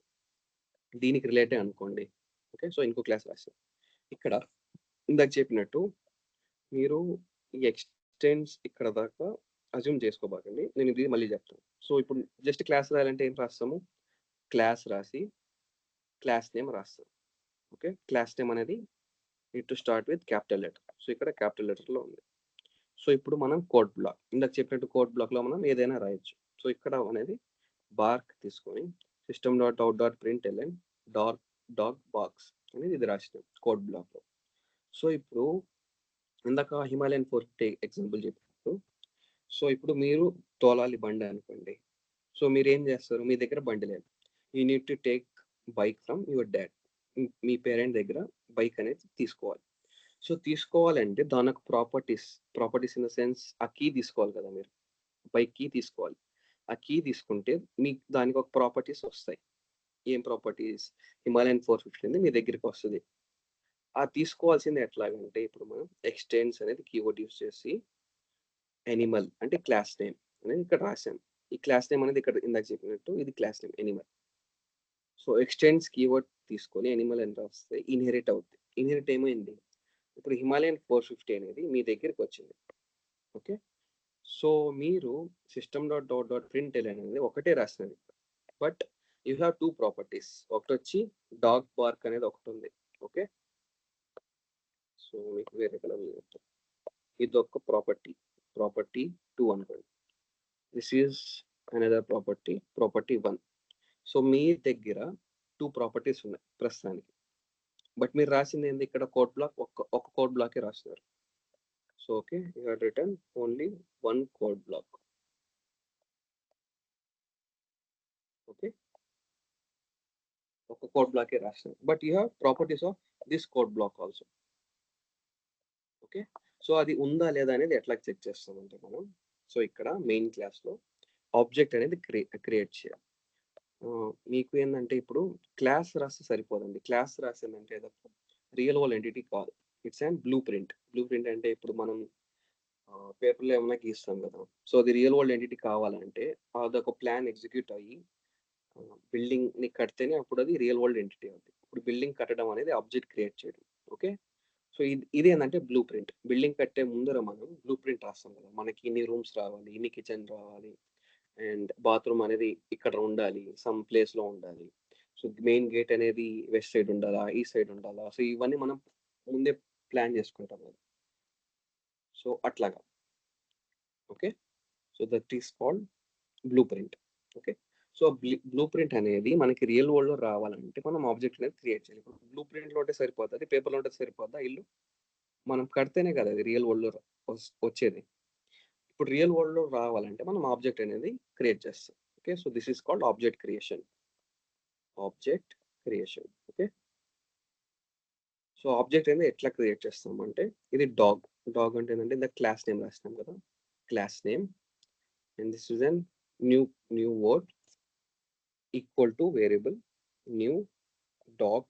దీనికి రిలేటెడ్ అనుకోండి. ఓకే, సో ఇంకో క్లాస్ రాసిన ఇక్కడ ఇందాక చెప్పినట్టు మీరు ఈ ఎక్స్టెండ్స్ ఇక్కడ దాకా అజ్యూమ్ చేసుకోబాకండి, నేను ఇది మళ్ళీ చెప్తాను. సో ఇప్పుడు జస్ట్ క్లాస్ రాయాలంటే ఏం రాస్తాము, క్లాస్ రాసి క్లాస్ నేమ్ రాస్తాం. ఓకే, క్లాస్ నేమ్ అనేది need to start with capital letter. So ఇక్కడ క్యాపిటల్ లెటర్లో ఉంది. సో ఇప్పుడు మనం కోడ్ బ్లాక్ ఇందాక చెప్పినట్టు కోడ్ బ్లాక్లో మనం ఏదైనా రాయొచ్చు. సో ఇక్కడ అనేది బార్క్ తీసుకొని system.out.println డాగ్ బాక్స్ అనేది ఇది రాసినాం కోడ్ బ్లాక్లో. సో ఇప్పుడు ఇందాక హిమాలయన్ 450 ఎగ్జాంపుల్ చెప్పినట్టు, సో ఇప్పుడు మీరు తోలాలి బండి అనుకోండి. సో మీరు ఏం చేస్తారు, మీ దగ్గర బండి లేదు, you need to take bike from your dad. Me parent దగ్గర బైక్ అనేది తీసుకోవాలి. సో తీసుకోవాలంటే దానికి ప్రాపర్టీస్ ఇన్ ద సెన్స్ ఆ కీ తీసుకోవాలి కదా, మీరు బైక్ కీ తీసుకోవాలి. ఆ కీ తీసుకుంటే మీకు దానికి ఒక ప్రాపర్టీస్ వస్తాయి. ఏం ప్రాపర్టీస్, హిమాలయన్ 450 మీ దగ్గరికి వస్తుంది. ఆ తీసుకోవాల్సింది ఎట్లాగంటే ఇప్పుడు మనం ఎక్స్టెండ్స్ అనేది కీవర్డ్ యూస్ చేసి ఎనిమల్ అంటే క్లాస్ నేమ్ అనేది ఇక్కడ రాసాం. ఈ క్లాస్ నేమ్ అనేది ఇక్కడ ఇందాక చెప్పినట్టు ఇది class name animal. So extends keyword తీసుకొని ఎనిమల్ అని రాస్తే ఇన్హెరిట్ అవుతుంది. ఇన్హెరిట్ ఏమైంది, ఇప్పుడు హిమాలయన్ 450 అనేది మీ దగ్గరికి వచ్చింది. ఓకే, సో మీరు system.out.println అనేది ఒకటే రాసినది, but you have two properties. ఒకటి వచ్చి డాగ్ బార్క్ అనేది ఒకటి ఉంది. ఓకే, సో మీకు వేరే కలర్ చెప్తాను. ఇది ఒక ప్రాపర్టీ 2 అనుకోండి. This is another property 1. So మీ దగ్గర 2 ప్రాపర్టీస్ ఉన్నాయి ప్రస్తుతానికి, బట్ మీరు రాసింది ఏంది ఇక్కడ కోడ్ బ్లాక్ ఒక కోడ్ బ్లాకే రాస్తున్నారు. So okay, you have return only 1 code block. Okay, ఒక కోడ్ బ్లాకే రాస్తున్నారు, but you have properties of this code block also. Okay, so అది ఉందా లేదా అనేది ఎట్లా చెక్ చేస్తామంటే మనం, సో ఇక్కడ మెయిన్ క్లాస్లో ఆబ్జెక్ట్ అనేది క్రియేట్ చేయాలి. మీకు ఏంటంటే ఇప్పుడు క్లాస్ రాస్తే సరిపోదండి. క్లాస్ రాసేదంటే రియల్ వరల్డ్ ఎంటిటీ కాదు, ఇట్స్ అండ్ బ్లూ ప్రింట్. అంటే ఇప్పుడు మనం పేపర్లో ఏమైనా గీస్తాం కదా, సో అది రియల్ వరల్డ్ ఎంటిటీ కావాలంటే అదొక ప్లాన్ ఎగ్జిక్యూట్ అయ్యి బిల్డింగ్ని కడితేనే అప్పుడు అది రియల్ వరల్డ్ ఎంటిటీ అవుతుంది. ఇప్పుడు బిల్డింగ్ కట్టడం అనేది ఆబ్జెక్ట్ క్రియేట్ చేయడం. ఓకే, సో ఇది ఏంటంటే బ్లూ ప్రింట్. బిల్డింగ్ కట్టే ముందర మనం బ్లూ ప్రింట్ రాస్తాం కదా, మనకి ఇన్ని రూమ్స్ రావాలి, ఇన్ని కిచెన్ రావాలి, అండ్ బాత్రూమ్ అనేది ఇక్కడ ఉండాలి, సమ్ ప్లేస్లో ఉండాలి, సో మెయిన్ గేట్ అనేది వెస్ట్ సైడ్ ఉండాలా, ఈ సైడ్ ఉండాలా, సో ఇవన్నీ మనం ముందే ప్లాన్ చేసుకుంటాం కదా. సో అట్లాగా. Okay, so that is called blue print. Okay, so blue print అనేది మనకి రియల్ వరల్డ్ లో రావాలంటే మనం ఆబ్జెక్ట్ అనేది క్రియేట్ చేయాలి. ఇప్పుడు బ్లూ ప్రింట్ లో ఉంటే సరిపోతుంది, పేపర్ లో ఉంటే సరిపోద్దా ఇల్లు? మనం కడితేనే కదా అది రియల్ వరల్డ్ లో వచ్చేది. ఇప్పుడు రియల్ వరల్డ్ లో రావాలంటే మనం ఆబ్జెక్ట్ అనేది క్రియేట్ చేస్తాం. Okay, so this is called object creation. Object creation. Okay, so object అనేది ఎట్లా క్రియేట్ చేస్తాం అంటే, ఇది డాగ్. డాగ్ అంటే ఏంటంటే ఇంత క్లాస్ నేమ్ రాస్తాం కదా, class name, and this is an new word equal to variable new dog.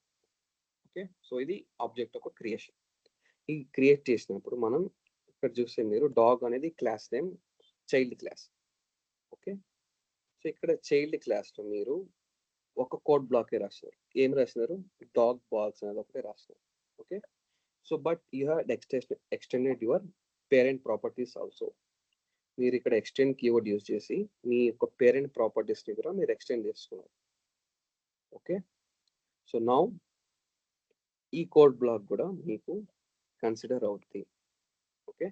Okay, so ఇది ఆబ్జెక్ట్ ఒక క్రియేషన్. ఈ క్రియేట్ చేసినప్పుడు మనం ఇక్కడ చూస్తే మీరు డాగ్ అనేది class name, child class. Okay, so ఇక్కడ చైల్డ్ క్లాస్లో మీరు ఒక కోడ్ బ్లాకే రాస్తున్నారు. ఏం రాసినారు? డాగ్ బాక్స్ అనేది ఒకటే రాస్తున్నారు. Okay, so but you have extended your parent properties also. మీరు ఇక్కడ ఎక్స్టెండ్ కీవర్డ్ యూజ్ చేసి మీ యొక్క పేరెంట్ ప్రాపర్టీస్ని కూడా మీరు ఎక్స్టెండ్ చేస్తున్నారు. ఓకే, సో నౌ ఈ కోడ్ బ్లాక్ కూడా మీకు కన్సిడర్ అవుతుంది. ఓకే,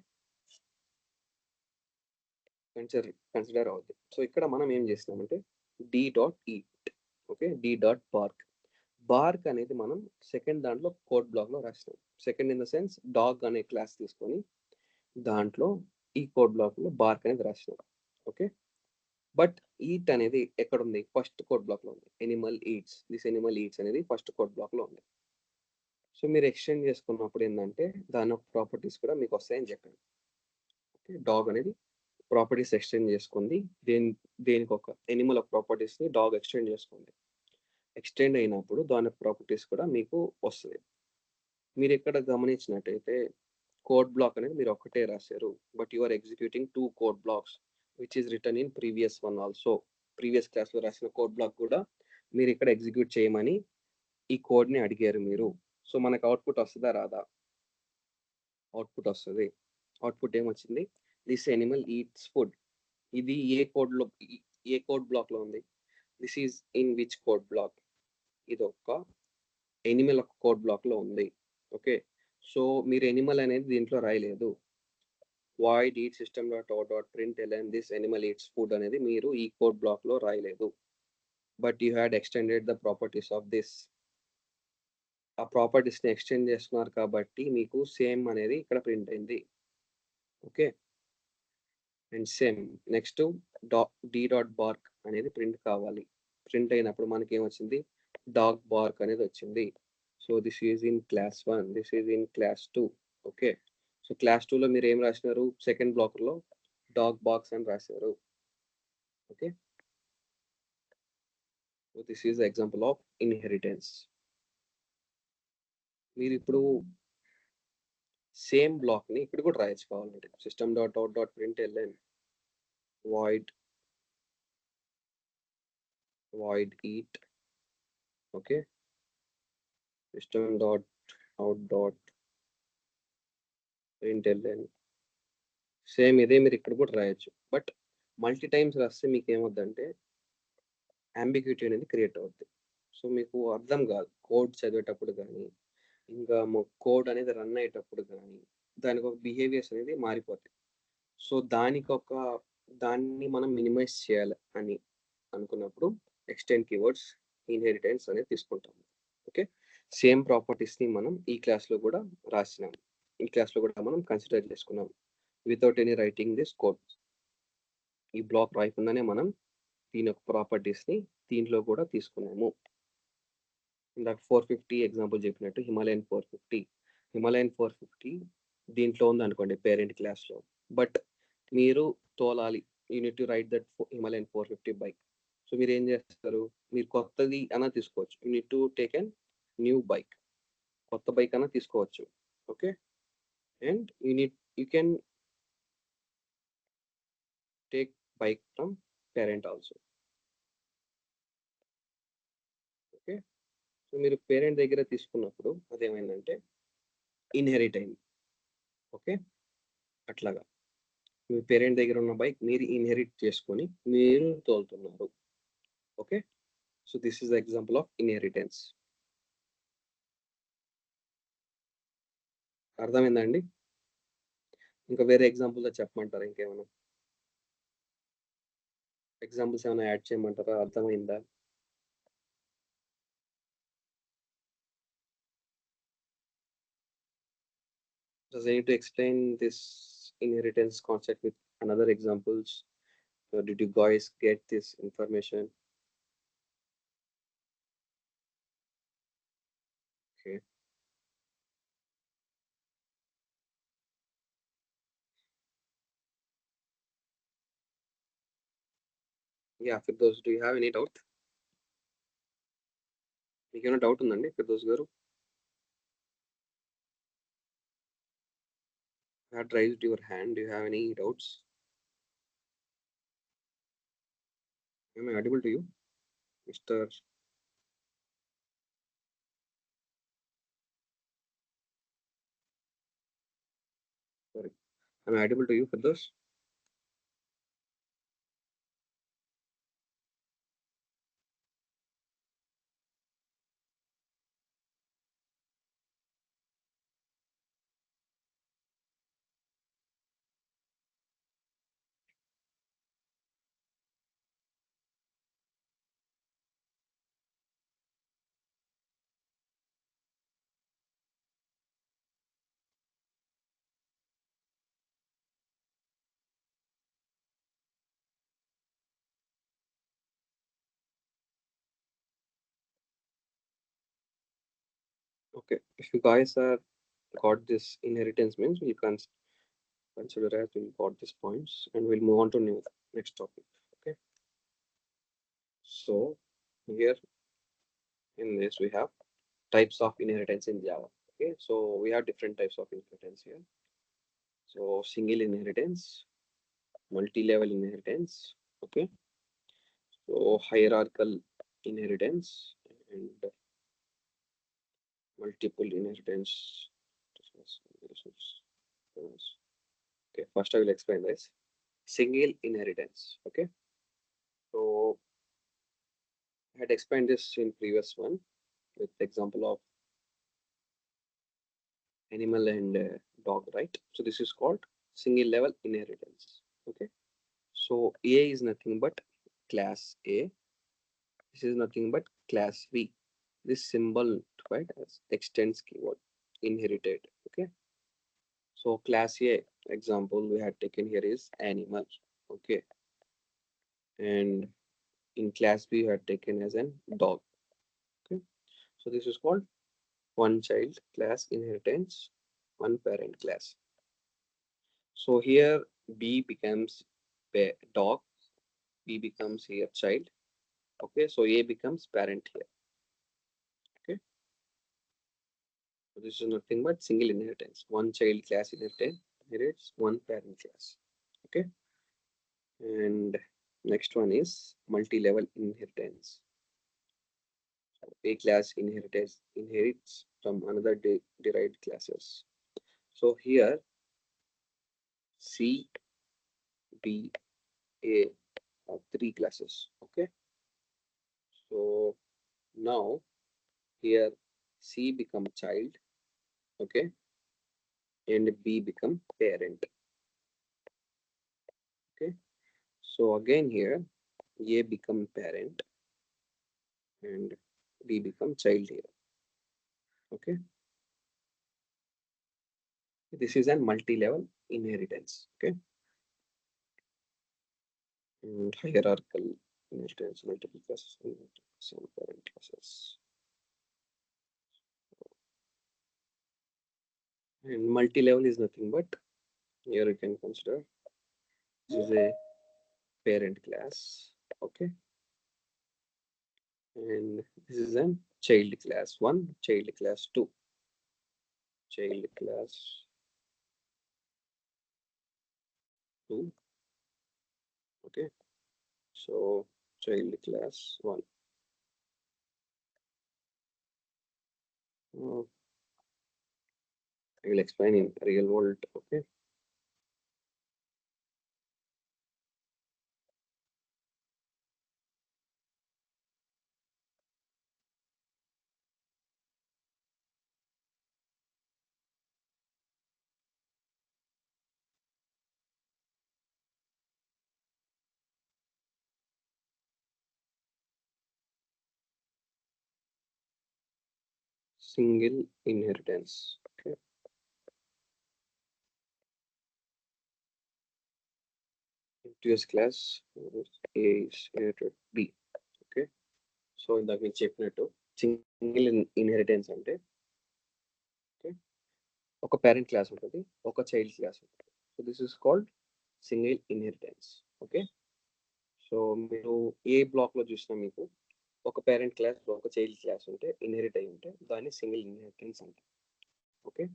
కన్సిడర్ అవుతుంది. సో ఇక్కడ మనం ఏం చేసినామంటే d.eat. Okay, d.bark. బార్క్ అనేది మనం సెకండ్ దాంట్లో కోడ్ బ్లాక్ లో రాసినాం. Second in the sense dog అనే క్లాస్ తీసుకొని దాంట్లో ఈ కోడ్ బ్లాక్ లో బార్క్ అనేది రాసినాం. ఓకే, బట్ ఈట్ అనేది ఎక్కడ ఉంది? ఫస్ట్ కోడ్ బ్లాక్ లో ఉంది. Animal eats, this Animal eats అనేది ఫస్ట్ కోడ్ బ్లాక్ లో ఉంది. సో మీరు ఎక్స్టెండ్ చేసుకున్నప్పుడు ఏంటంటే దాని ప్రాపర్టీస్ కూడా మీకు వస్తాయని చెప్పాను. ఓకే, డాగ్ అనేది ప్రాపర్టీస్ ఎక్స్టెండ్ చేసుకుంది, దేనికి ఒక ఎనిమల్ ఆఫ్ ప్రాపర్టీస్ని డాగ్ ఎక్స్టెండ్ చేసుకుంది. ఎక్స్టెండ్ అయినప్పుడు దాని ప్రాపర్టీస్ కూడా మీకు వస్తుంది. మీరు ఇక్కడ గమనించినట్టయితే కోడ్ బ్లాక్ అనేది మీరు ఒకటే రాశారు, but you are executing 2 code blocks which is written in previous one also. Previous క్లాస్లో రాసిన కోడ్ బ్లాక్ కూడా మీరు ఇక్కడ ఎగ్జిక్యూట్ చేయమని ఈ కోడ్ని అడిగారు మీరు. సో మనకు అవుట్పుట్ వస్తుందా రాదా? అవుట్పుట్ వస్తుంది. అవుట్పుట్ ఏమొచ్చింది? This Animal eats food. ఇది ఏ కోడ్ బ్లాక్ లో ఉంది? This is in which code block? ఇది ఒక ఎనిమల్ ఒక కోడ్ బ్లాక్ లో ఉంది. ఓకే, సో మీరు ఎనిమల్ అనేది దీంట్లో రాయలేదు. void eat system.out.println this animal eats food అనేది మీరు ఈ కోడ్ బ్లాక్ లో రాయలేదు, but you had extended the properties of this. ఆ ప్రాపర్టీస్ ని ఎక్స్టెండ్ చేస్తున్నారు కాబట్టి మీకు సేమ్ అనేది ఇక్కడ ప్రింట్ అయింది. Okay, and same next d.bark అనేది ప్రింట్ కావాలి. ప్రింట్ అయినప్పుడు మనకి ఏమొచ్చింది? డాగ్ బార్క్ అనేది వచ్చింది. So this is in class 1, this is in class 2. Okay, so class 2లో మీరు ఏం రాసినారు? సెకండ్ బ్లాక్లో డాగ్ బాక్స్ అని రాశారు. Okay, so this is example of inheritance. మీరు ఇప్పుడు సేమ్ బ్లాక్ ని ఇక్కడ కూడా రాయొచ్చు కావాలంటే. system.out.println void eat. Okay, system.out.println same ఇదే మీరు ఇక్కడ కూడా రాయొచ్చు. బట్ మల్టీ టైమ్స్ రాస్తే మీకు ఏమవుద్దంటే అంబిగ్యూటీ అనేది క్రియేట్ అవుద్ది. సో మీకు అర్థం కాదు కోడ్ చదివేటప్పుడు కానీ, ఇంకా కోడ్ అనేది రన్ అయ్యేటప్పుడు కానీ దానికి ఒక బిహేవియర్స్ అనేది మారిపోతాయి. సో దాన్ని మనం మినిమైజ్ చేయాలి అని అనుకున్నప్పుడు ఎక్స్టెండ్ కీవర్డ్స్ ఇన్హెరిటెన్స్ అనేది తీసుకుంటాము. ఓకే, సేమ్ ప్రాపర్టీస్ని మనం ఈ క్లాస్లో కూడా రాసినాం, ఈ క్లాస్లో కూడా మనం కన్సిడర్ చేసుకున్నాం without any writing this code. ఈ బ్లాక్ రాయకుండానే మనం దీని యొక్క ప్రాపర్టీస్ని దీంట్లో కూడా తీసుకున్నాము. ఇందాక 450 ఎగ్జాంపుల్ చెప్పినట్టు హిమాలయన్ 450 దీంట్లో ఉంది అనుకోండి పేరెంట్ క్లాస్లో, బట్ మీరు తోలాలి, unit to right that Himalayan 450 bike. So మీరు ఏం చేస్తారు? మీరు కొత్తది అన్నా తీసుకోవచ్చు, unit to take an new bike, కొత్త బైక్ అన్నా తీసుకోవచ్చు. Okay, and you can take bike from parent also. Okay, so మీరు పేరెంట్ దగ్గర తీసుకున్నప్పుడు అదేమైందంటే ఇన్హెరిట్ అయింది. ఓకే, అట్లాగా మీ పేరెంట్ దగ్గర ఉన్న బైక్ మీరు ఇన్హెరిట్ చేసుకొని మీరు తోలుతున్నారు. Okay, so this is the example of inheritance. అర్థమైందండి? ఇంకా వేరే ఎగ్జాంపుల్తో చెప్పమంటారా ఇంకేమైనా? ఎగ్జాంపుల్స్ ఏమైనా యాడ్ చేయమంటారా? అర్థమైందా? Does I need to explain this inheritance concept with another examples? Or did you guys get this information? Okay. Yeah, Firdaus, do you have any doubt? మీకు ఏమైనా డౌట్ ఉందండి ఫిర్దౌస్ గారు? Had raised your hand. Do you have any doubts? Am I audible to you, Mr. Sorry. Am I audible to you, Firdaus? Okay. If you guys are got this inheritance means we can consider as we got these points and we'll move on to next topic. Okay. So here in this we have types of inheritance in Java. Okay. So we have different types of inheritance here. So single inheritance, multi-level inheritance. Okay. So hierarchical inheritance and multiple inheritance. Okay, first I will explain this. Single inheritance. Okay. So I had explained this in previous one with example of animal and dog, right? So this is called single level inheritance. Okay. So A is nothing but class A. This is nothing but class B. This symbol, right, as extends keyword inherited. Okay. So class A example we had taken here is animal. Okay. And in class B we had taken as an dog. Okay. So this is called one child class inheritance, one parent class. So here B becomes dog, B becomes here child. Okay, so A becomes parent here. Okay, so this is nothing but single inheritance. One child class inherits one parent class. Okay, and next one is multi-level inheritance. So A class inherits from another derived classes. So here C, B, A are three classes. Okay, so now here C become child, okay, and B become parent. Okay, so again here A become parent and B become child here. Okay, this is a multi-level inheritance. Okay, and hierarchical inheritance, multiple classes, some parent classes. And multi-level is nothing but here you can consider this is a parent class. Okay, and this is a child class 1, child class 2, child class 2. Okay, so child class 1. I will explain in real world. Okay, single inheritance. Okay. Previous class A is inherited B. Okay. So ఇందాక నేను చెప్పినట్టు single inheritance అంటే okay ఒక parent class ఉంటుంది ఒక child class ఉంటుంది. So this is called single inheritance. Okay. So మీరు ఏ బ్లాక్లో చూసినా మీకు ఒక పేరెంట్ క్లాస్ ఒక చైల్డ్ క్లాస్ ఉంటే ఇన్హెరిట్ అయి ఉంటే దాన్ని సింగిల్ ఇన్హెరిటెన్స్ అంటారు. ఓకే.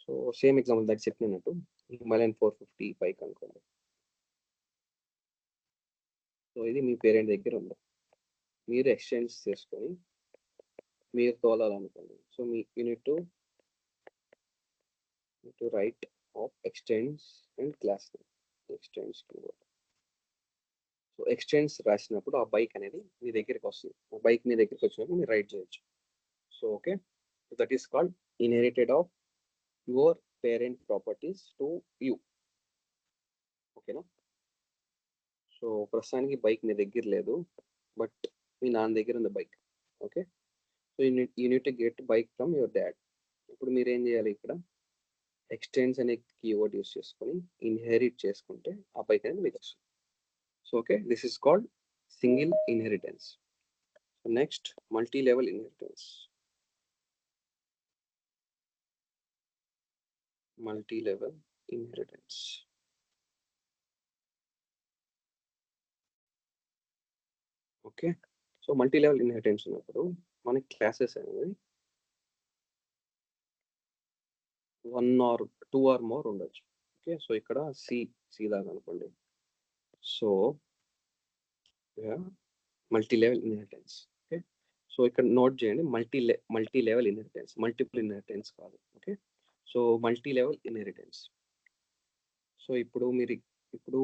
సో సేమ్ ఎగ్జాంపుల్ దాకా చెప్పినట్టు హిమాలయన్ 450 బైక్ అనుకోండి. సో ఇది మీ పేరెంట్ దగ్గర ఉంది, మీరు ఎక్స్చేంజ్ చేసుకొని మీరు తోలాలనుకోండి. సో మీ you need to write of extends and class extends keyword. So extends రాసినప్పుడు ఆ బైక్ అనేది మీ దగ్గరికి వస్తుంది. ఆ బైక్ మీ దగ్గరికి వచ్చినప్పుడు మీరు రైట్ చేయొచ్చు. So okay, that is called inherited of your parent properties to you. ఓకేనా. సో ప్రస్తుతానికి బైక్ మీ దగ్గర లేదు, బట్ మీ నాన్న దగ్గర ఉంది bike. Okay. So unit to get bike from your dad. ఇప్పుడు మీరు ఏం చేయాలి, ఇక్కడ ఎక్స్టెండ్స్ అనే కీవర్డ్ యూస్ చేసుకొని ఇన్హెరిట్ చేసుకుంటే ఆ బైక్ అనేది మీకు వస్తుంది. So okay, this is called single inheritance. Next multi level inheritance. Multi level inheritance. Okay. So multi level inheritance ఉన్నప్పుడు మనకి క్లాసెస్ అనేవి 1 or 2 or more ఉండొచ్చు. ఓకే. సో ఇక్కడ సి దాకా అనుకోండి. So multi level inheritance. Okay. So ఇక్కడ note చేయండి, multi level inheritance, multiple inheritance కాదు. Okay. So multi level inheritance. So ఇప్పుడు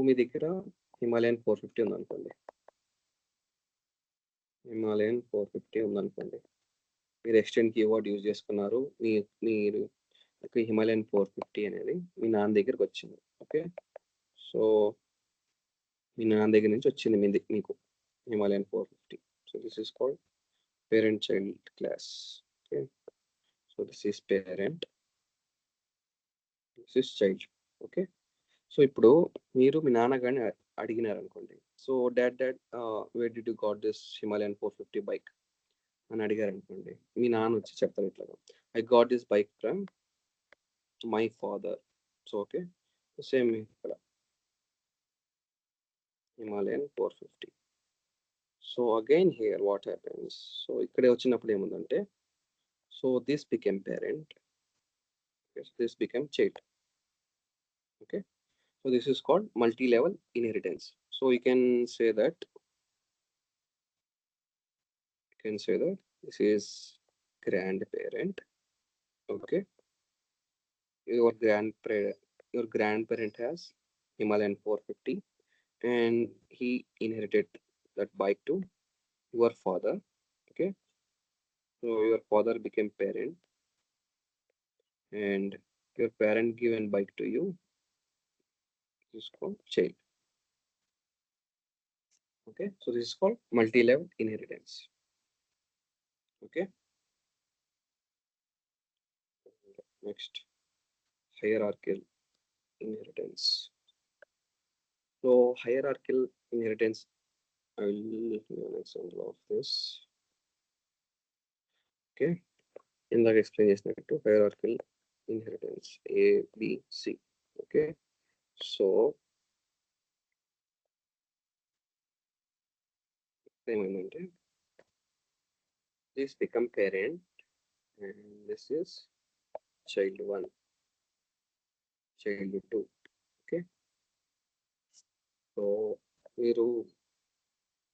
మీ దగ్గర హిమాలయన్ 450 ఉందనుకోండి. హిమాలయన్ 450 ఉందనుకోండి. మీరు ఎక్స్టెండ్ కీవర్డ్ యూజ్ చేసుకున్నారు. మీరు హిమాలయన్ 450 అనేది మీ నాన్న దగ్గరికి వచ్చింది. ఓకే. సో మీ నాన్న దగ్గర నుంచి వచ్చింది మీకు Himalayan 450. So this is called parent child class. Okay. So this is parent, this is child. Okay. So ఇప్పుడు మీరు మీ నాన్న కానీ అడిగినారు అనుకోండి. So dad where did you got this Himalayan 450 bike అని అడిగారు అనుకోండి. మీ నాన్న వచ్చి చెప్తారు ఇట్లాగా, I got this bike from my father. So okay, same ఇక్కడ Himalayan 450. So again here what happens. So ఇక్కడే వచ్చినప్పుడు ఏముందంటే, so this became parent, this became child. Okay. So this is called multi-level inheritance. So you can say that this is grandparent. Okay. Your grandparent has Himalayan 450 and he inherited that bike to your father. Okay. So your father became parent and your parent given bike to you. This is called child. Okay. So this is called multi-level inheritance. Okay. Next, hierarchical inheritance. So hierarchical inheritance, I will give an example of this. Okay. In the explanation to hierarchical inheritance A, B, C. Okay. So this become parent and this is child 1, child 2. Okay. So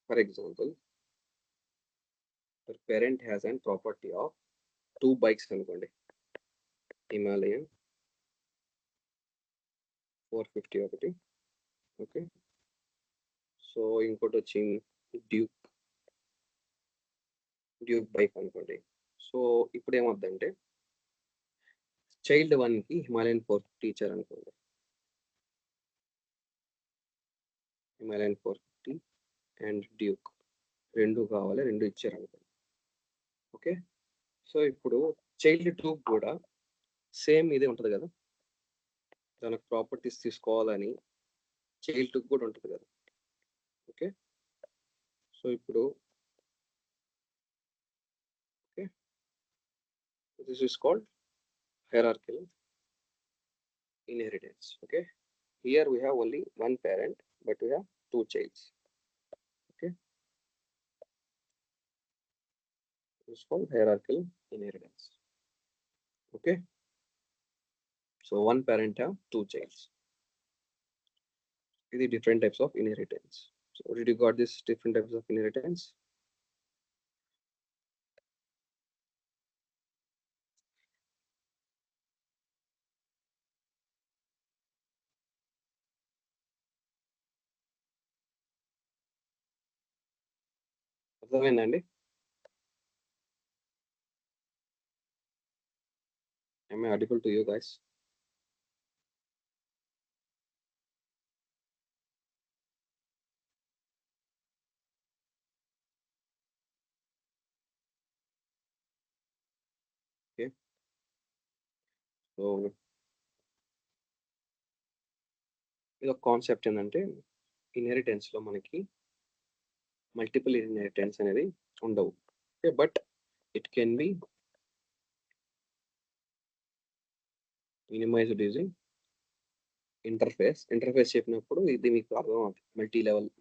for example, the parent has a property of 2 bikes అనుకోండి. Himalayan 450 ఒకటి. Okay. So ఇంకోటి వచ్చి Duke bike అనుకోండి. So ఇప్పుడు ఏమవుతుందంటే child 1కి Himalayan 450 ఇచ్చారు అనుకోండి. హిమాలయన్ 450 అండ్ డ్యూక్ 2 కావాలి, 2 ఇచ్చారు అనుకోండి. ఓకే. సో ఇప్పుడు చైల్డ్ 2 కూడా సేమ్ ఇదే ఉంటది కదా, దానికి ప్రాపర్టీస్ తీసుకోవాలని చైల్డ్ 2 కూడా ఉంటుంది కదా. ఓకే, సో ఇప్పుడు okay, this is called hierarchical inheritance. Okay, here we have only one parent but we have two childs. Okay, this is called hierarchical inheritance. Okay, so one parent have two childs. These are different types of inheritance. So did you got this different types of inheritance? అర్థమైందండి? Am I audible to you guys? Okay, so ఇది ఒక concept ఏంటంటే inheritance లో మనకి multiple inheritance అనేది ఉండవు. Okay, but it can be minimized using interface చెప్పినప్పుడు ఇది మీకు అర్థం అవుతుంది,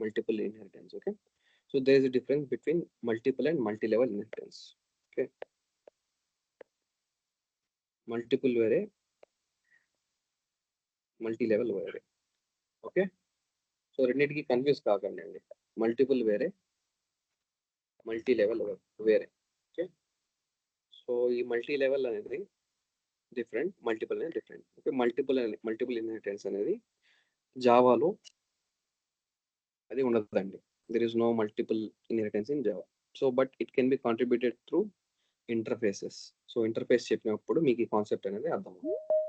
multiple inheritance. Okay, so there is a difference between multiple and multi-level inheritance. Okay, multiple వేరే, multi-level వేరే. ఓకే, సో రెండింటికి కన్ఫ్యూజ్ కాకండి అండి. మల్టిపుల్ వేరే, మల్టీ-లెవెల్ వేరే. ఓకే, సో ఈ మల్టీ-లెవెల్ అనేది డిఫరెంట్, మల్టిపుల్ అనేది డిఫరెంట్. ఓకే, మల్టిపుల్ ఇన్హెరిటెన్స్ అనేది జావాలో అది ఉండదండి. there is no multiple inheritance in Java. So but it can be contributed through interfaces. So interface చెప్పినప్పుడు మీకు ఈ కాన్సెప్ట్ అనేది అర్థం.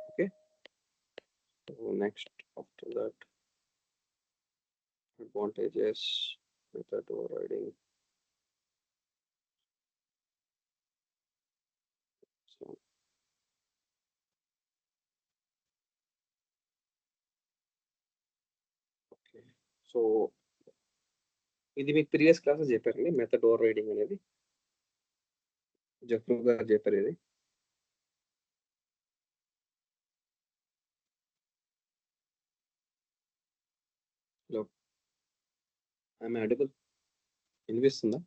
Okay, so next after that advantages, method overriding. So okay, so ఇది మీకు ప్రీవియస్ క్లాసెస్ చెప్పారండి, method overriding అనేది జఫ్రు గారు చెప్పారు. ఇది హలో, ఐఎమ్ ఆడిబుల్? వినిపిస్తుందా?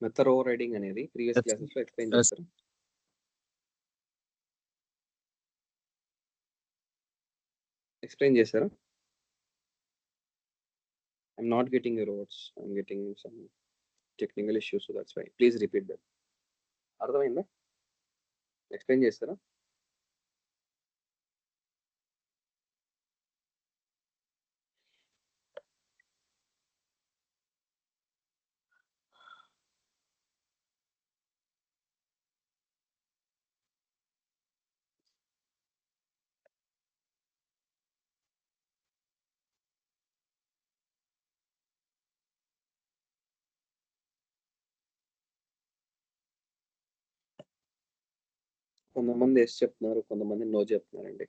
మెథడ్ ఓవర్ రైడింగ్ అనేది ప్రీవియస్ క్లాసెస్ లో ఎక్స్ప్లెయిన్ Yes. చేశారు. ఎక్స్ప్లెయిన్ చేశారా? I'm not getting your words. I'm getting some technical issues, so that's why. Please repeat them. అర్థమైందా? ఎక్స్ప్లెయిన్ చేస్తారా? కొంతమంది ఎస్ చెప్తున్నారు, కొంతమంది నో చెప్తున్నారండి.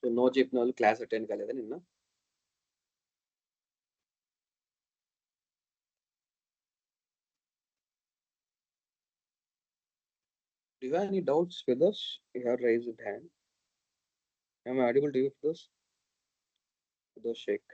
సో నో చెప్పిన వాళ్ళు క్లాస్ అటెండ్ కాలేదా నిన్న? Do you have any doubts with us? You have raised hand. Am I audible to you, Fidos? Fidos Sheikh.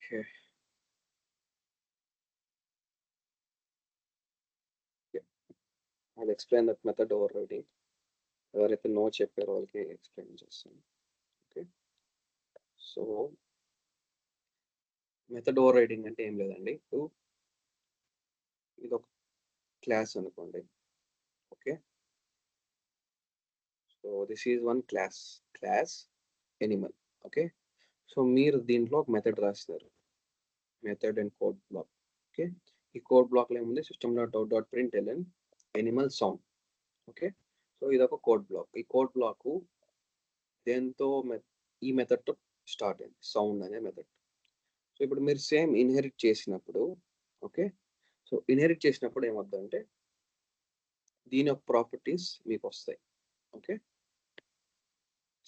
Okay. Yeah. I'll explain that method overriding. ఎవరైతే no చెప్పారో వాళ్ళకి explain చేస్తాను. Okay, so method over riding అంటే ఏం లేదండి. ఇది ఒక class అనుకోండి. Okay, so this is one class Animal. Okay, so మీరు దీంట్లో ఒక మెథడ్ రాస్తారు, method and code block. Okay, ఈ కోడ్ బ్లాక్లో ఏముంది system.out.println animal sound. Okay, so ఇది ఒక కోడ్ బ్లాక్. ఈ కోడ్ బ్లాక్ దేంతో ఈ మెథడ్తో స్టార్ట్ అయింది, సౌండ్ అనే మెథడ్. సో ఇప్పుడు మీరు సేమ్ ఇన్హెరిట్ చేసినప్పుడు, ఓకే, సో ఇన్హెరిట్ చేసినప్పుడు ఏమవుతుందంటే దీని యొక్క ప్రాపర్టీస్ మీకు వస్తాయి. ఓకే,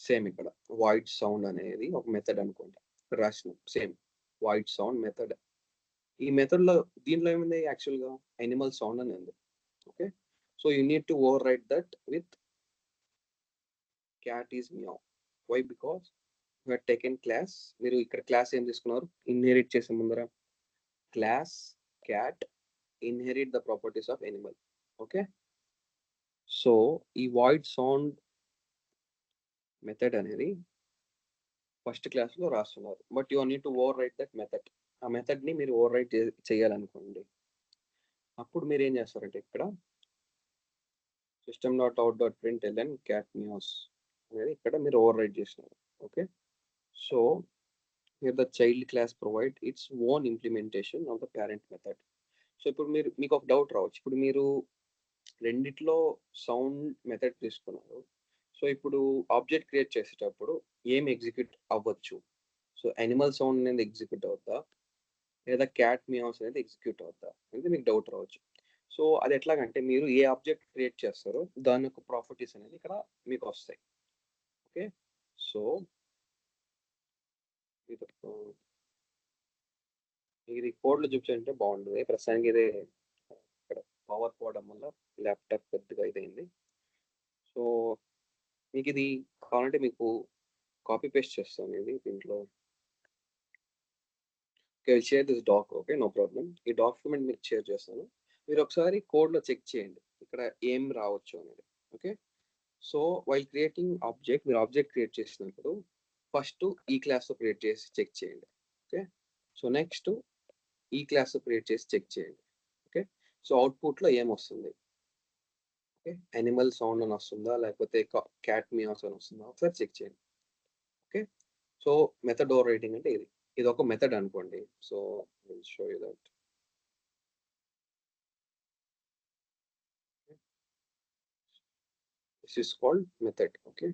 సేమ్ ఇక్కడ వాయిడ్ సౌండ్ అనేది ఒక మెథడ్ అనుకోండి, ఇక్కడ రాసిన సేమ్ వాయిడ్ సౌండ్ మెథడ్. ఈ మెథడ్లో దీంట్లో ఏముంది, యాక్చువల్గా యానిమల్ సౌండ్ అని ఉంది. Okay, so you need to override that with cat is meow. Why? Because you have taken class. మీరు ఇక్కడ క్లాస్ ఏం తీసుకున్నారు, ఇన్హెరిట్ చేసే ముందర class cat inherit the properties of animal. Okay, so ఈ void sound method అనేది ఫస్ట్ క్లాస్లో రాస్తున్నారు, but you need to override that method. ఆ మెథడ్ని మీరు ఓవర్ రైట్ చేయాలనుకోండి, అప్పుడు మీరు ఏం చేస్తారంటే ఇక్కడ system.out.println cat meows అనేది ఇక్కడ మీరు ఓవర్ రైట్ చేసినారు. Okay, so here the child class provide its own implementation of the parent method. So ఇప్పుడు మీకు ఒక డౌట్ రావచ్చు, ఇప్పుడు మీరు రెండిట్లో సౌండ్ మెథడ్ తీసుకున్నారు, సో ఇప్పుడు ఆబ్జెక్ట్ క్రియేట్ చేసేటప్పుడు ఏం ఎగ్జిక్యూట్ అవ్వచ్చు? సో యానిమల్ సౌండ్ అనేది ఎగ్జిక్యూట్ అవుతా లేదా క్యాట్ మియావ్స్ అనేది ఎగ్జిక్యూట్ అవుతా అనేది మీకు డౌట్ రావచ్చు. సో అది ఎట్లాగంటే మీరు ఏ ఆబ్జెక్ట్ క్రియేట్ చేస్తారో దాని యొక్క ప్రాపర్టీస్ అనేది ఇక్కడ మీకు వస్తాయి. ఓకే, సో ఇది కోడ్లో చూపించాలంటే బాగుంటుంది. ప్రస్తుతానికి ఇదే ఇక్కడ పవర్ పోవడం వల్ల ల్యాప్టాప్ కొద్దిగా ఇదైంది. సో మీకు ఇది కావాలంటే మీకు కాపీ పేస్ట్ చేస్తాను ఇది దీంట్లో. Okay, share this doc. Okay, no problem. ఈ డాక్యుమెంట్ మీకు షేర్ చేస్తాను, మీరు ఒకసారి కోడ్లో చెక్ చేయండి ఇక్కడ ఏం రావచ్చు అనేది. Okay, so while creating object, మీరు ఆబ్జెక్ట్ క్రియేట్ చేసినప్పుడు ఫస్ట్ ఈ క్లాస్తో క్రియేట్ చేసి చెక్ చేయండి. ఓకే, సో నెక్స్ట్ ఈ క్లాస్తో క్రియేట్ చేసి చెక్ చేయండి. ఓకే, సో అవుట్పుట్లో ఏమొస్తుంది, ఓకే, యానిమల్ సౌండ్ అని వస్తుందా లేకపోతే క్యాట్ మియావ్స్ అని వస్తుందా ఒకసారి చెక్ చేయండి. Okay, so method overriding అంటే ఇది ఒక మెథడ్ అనుకోండి. So will show you that. This is called method. Okay,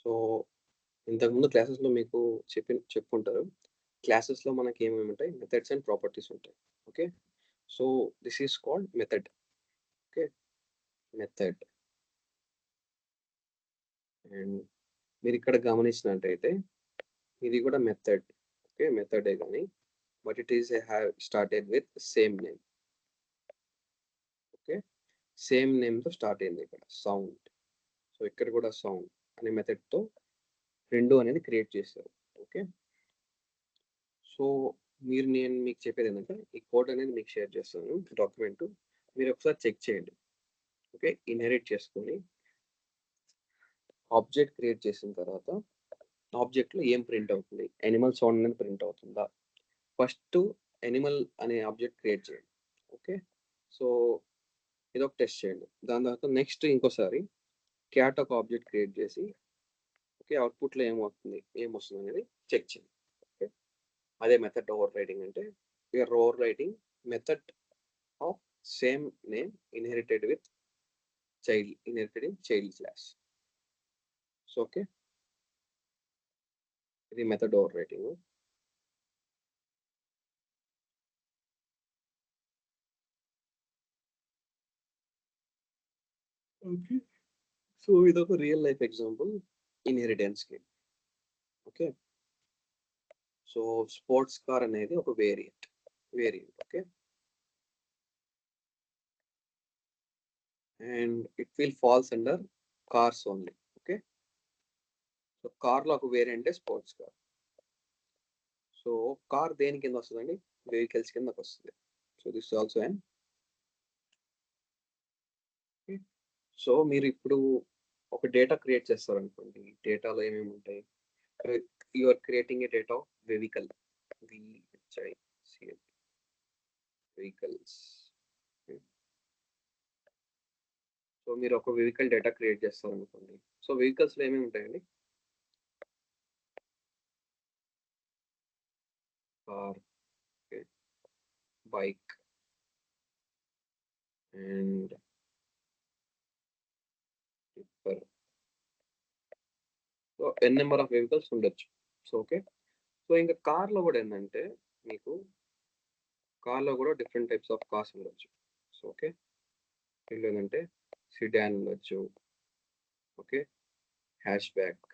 so ఇంతకుముందు క్లాసెస్లో మీకు చెప్పుంటారు, క్లాసెస్లో మనకి ఏమేమి ఉంటాయి, మెథడ్స్ అండ్ ప్రాపర్టీస్ ఉంటాయి. Okay, so this is called method. Okay, method. And మీరు ఇక్కడ గమనించినట్టయితే ఇది కూడా మెథడ్. ఓకే, మెథడే కానీ but it is have started with same name. Okay, same నేమ్తో స్టార్ట్ అయింది ఇక్కడ సౌండ్. సో ఇక్కడ కూడా సౌండ్ అనే మెథడ్తో రెండు అనేది క్రియేట్ చేశారు. ఓకే, సో నేను మీకు చెప్పేది ఏంటంటే ఈ కోడ్ అనేది మీకు షేర్ చేస్తాను డాక్యుమెంట్, మీరు ఒకసారి చెక్ చేయండి. ఓకే, ఇన్హెరిట్ చేసుకొని ఆబ్జెక్ట్ క్రియేట్ చేసిన తర్వాత ఆబ్జెక్ట్లో ఏం ప్రింట్ అవుతుంది, యానిమల్ సౌండ్ అనేది ప్రింట్ అవుతుందా, ఫస్ట్ యానిమల్ అనే ఆబ్జెక్ట్ క్రియేట్ చేయండి. ఓకే, సో ఇదొక టెస్ట్ చేయండి. దాని తర్వాత నెక్స్ట్ ఇంకోసారి క్యాట్ ఒక ఆబ్జెక్ట్ క్రియేట్ చేసి ఓకే అవుట్పుట్లో ఏమొస్తుంది అనేది చెక్ చేయండి. ఓకే, అదే మెథడ్ ఓవర్ రైటింగ్ అంటే you're overriding method of same name inherited with child, inherited in child class. So okay, ఇది method overriding. Okay, so ఇదొక రియల్ లైఫ్ ఎగ్జాంపుల్ ఇన్హెరిటెన్స్కి. ఓకే, సో స్పోర్ట్స్ కార్ అనేది ఒక variant. Okay, and it will falls under cars only. Okay, so కార్లో ఒక వేరియంటే sports car. So car దేని కింద వస్తుందండి, వెహికల్స్ కిందకి వస్తుంది. So this also and so మీరు ఇప్పుడు ఒక డేటా క్రియేట్ చేస్తారనుకోండి, డేటాలో ఏమేమి ఉంటాయి, you are creating a data of vehicle, vehicles. So మీరు ఒక వెహికల్ డేటా క్రియేట్ చేస్తారనుకోండి. సో వెహికల్స్‌లో ఏమేమి ఉంటాయండి? Car, okay. Bike and tipper. So n number of vehicles ఉండొచ్చు. So okay. సో ఇంకా కార్‌లో కూడా ఏందంటే మీకు కార్‌లో కూడా డిఫరెంట్ టైప్స్ ఆఫ్ కార్స్ ఉండొచ్చు. So okay. దీంట్లో ఏందంటే సిడాన్ ఉండొచ్చు. ఓకే. Hatchback.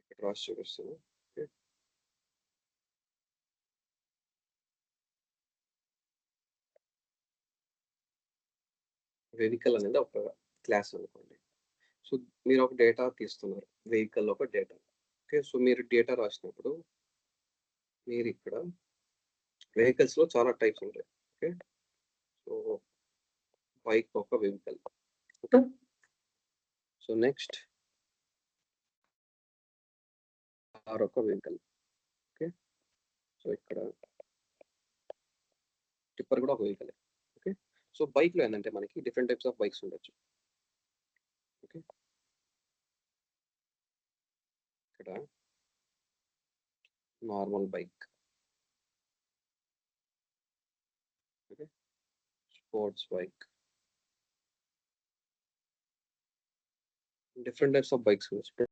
ఇక్కడ రాసి చూపిస్తాను. ఓకే. వెహికల్ అనేది ఒక క్లాస్ అనుకోండి. సో మీరు ఒక డేటా తీస్తున్నారు. వెహికల్ ఒక డేటా. ఓకే. సో మీరు డేటా రాసినప్పుడు మీరు ఇక్కడ వెహికల్స్‌లో చాలా టైప్స్ ఉంటాయి. ఓకే. సో బైక్ ఒక vehicle. Okay. So next car ఒక వెహికల్. ఓకే. సో ఇక్కడ టిప్పర్ కూడా ఒక వెహికలే. ఓకే. సో బైక్‌లో ఏందంటే మనకి డిఫరెంట్ టైప్స్ ఆఫ్ బైక్స్ ఉండొచ్చు. ఓకే. ఇక్కడ normal bike. Okay. Sports bike. Different types of bikes ఉండొచ్చు.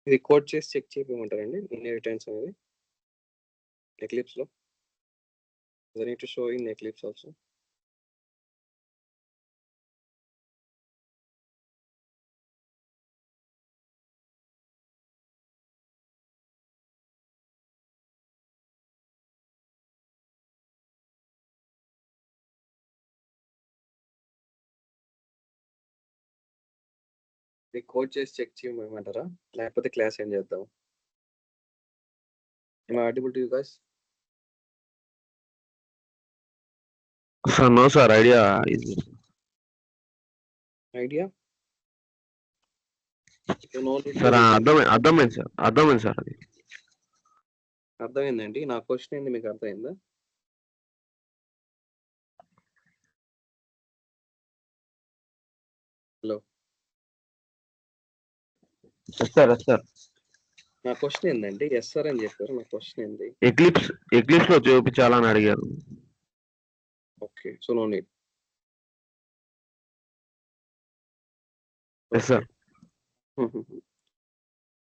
ఇది కోడ్ చేసి చెక్ చేయమంటారండి ఇన్హెరిటెన్స్ అనేది ఎక్లిప్స్‌లో. I need to show in eclipse also. ఇది కోడ్ చేసి చెక్ చేయమంటారా? లేకపోతే క్లాస్ ఎండ్ చేద్దాం? Am I audible to you guys? Sir, no, sir. Idea is Idea? You know need to sir. read. అర్థమైంది sir. అర్థమైంది sir అది. అర్థమైందండి. నా క్వెషన్ ఏంది మీకు అర్థమైందా? Hello. Yes sir. Yes sir. నా క్వశ్చన్ ఏందండి? ఎస్ సార్ అని చెప్పారు. నా క్వశ్చన్ ఏంది? ఎక్లిప్స్ లో చూపించాలని అడిగారు. Okay. So no need. Yes sir.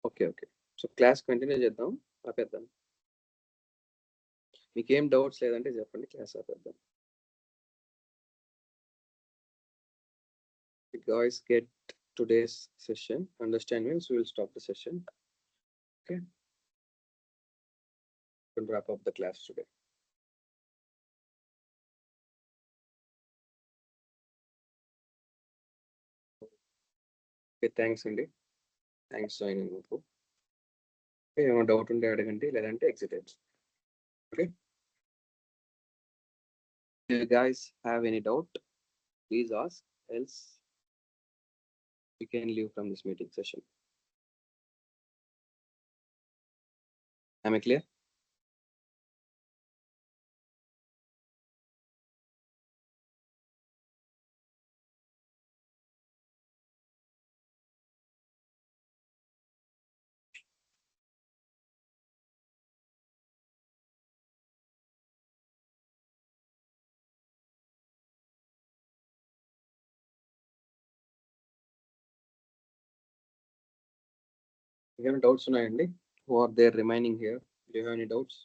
Okay. Okay. So class continue చేద్దాం. ఆపేద్దాం. మీకేం డౌట్స్ లేదంటే చెప్పండి. క్లాస్ ఆపేద్దాం. If you guys get today's session, understand means we will stop the session. Okay. We'll wrap up the class today. Okay, thanks అండి. Thanks join అయినందుకు. ఏమైనా doubt ఉంటే అడగండి, లేదంటే ఎగ్జిట్ అయ్యండి. Okay. If you guys have any doubt, please ask, else we can leave from this meeting session. Am I clear? ఏమైనా doubts ఉన్నాయండి? Who are there remaining here? Do you have any doubts?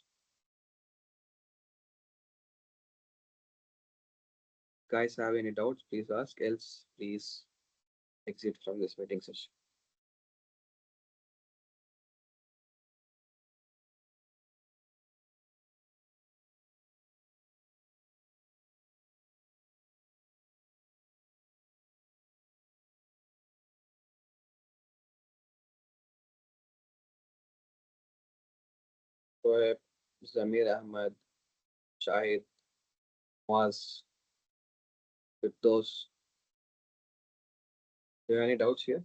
Guys have any doubts, please ask, else please exit from this meeting session. Shoaib, Zamir Ahmad, Shahid, Muaz, Firdaus. Do you have any doubts here?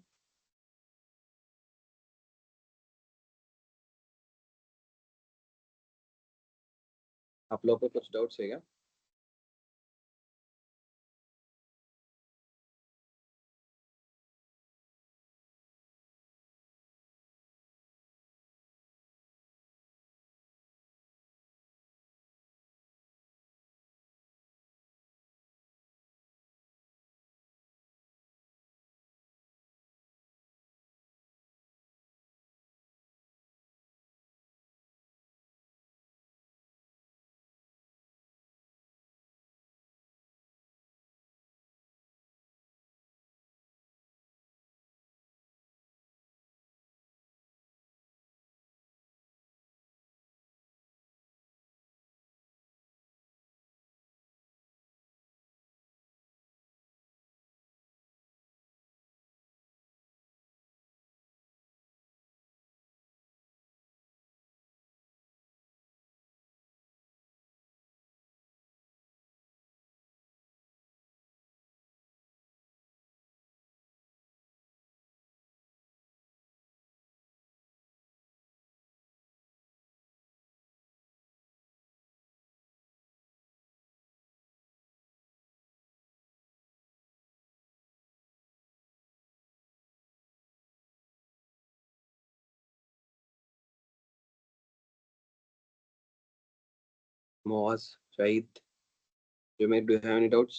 आप लोगों को कुछ doubts है क्या? Muaz, Shahid, Jumeir, do you have any doubts?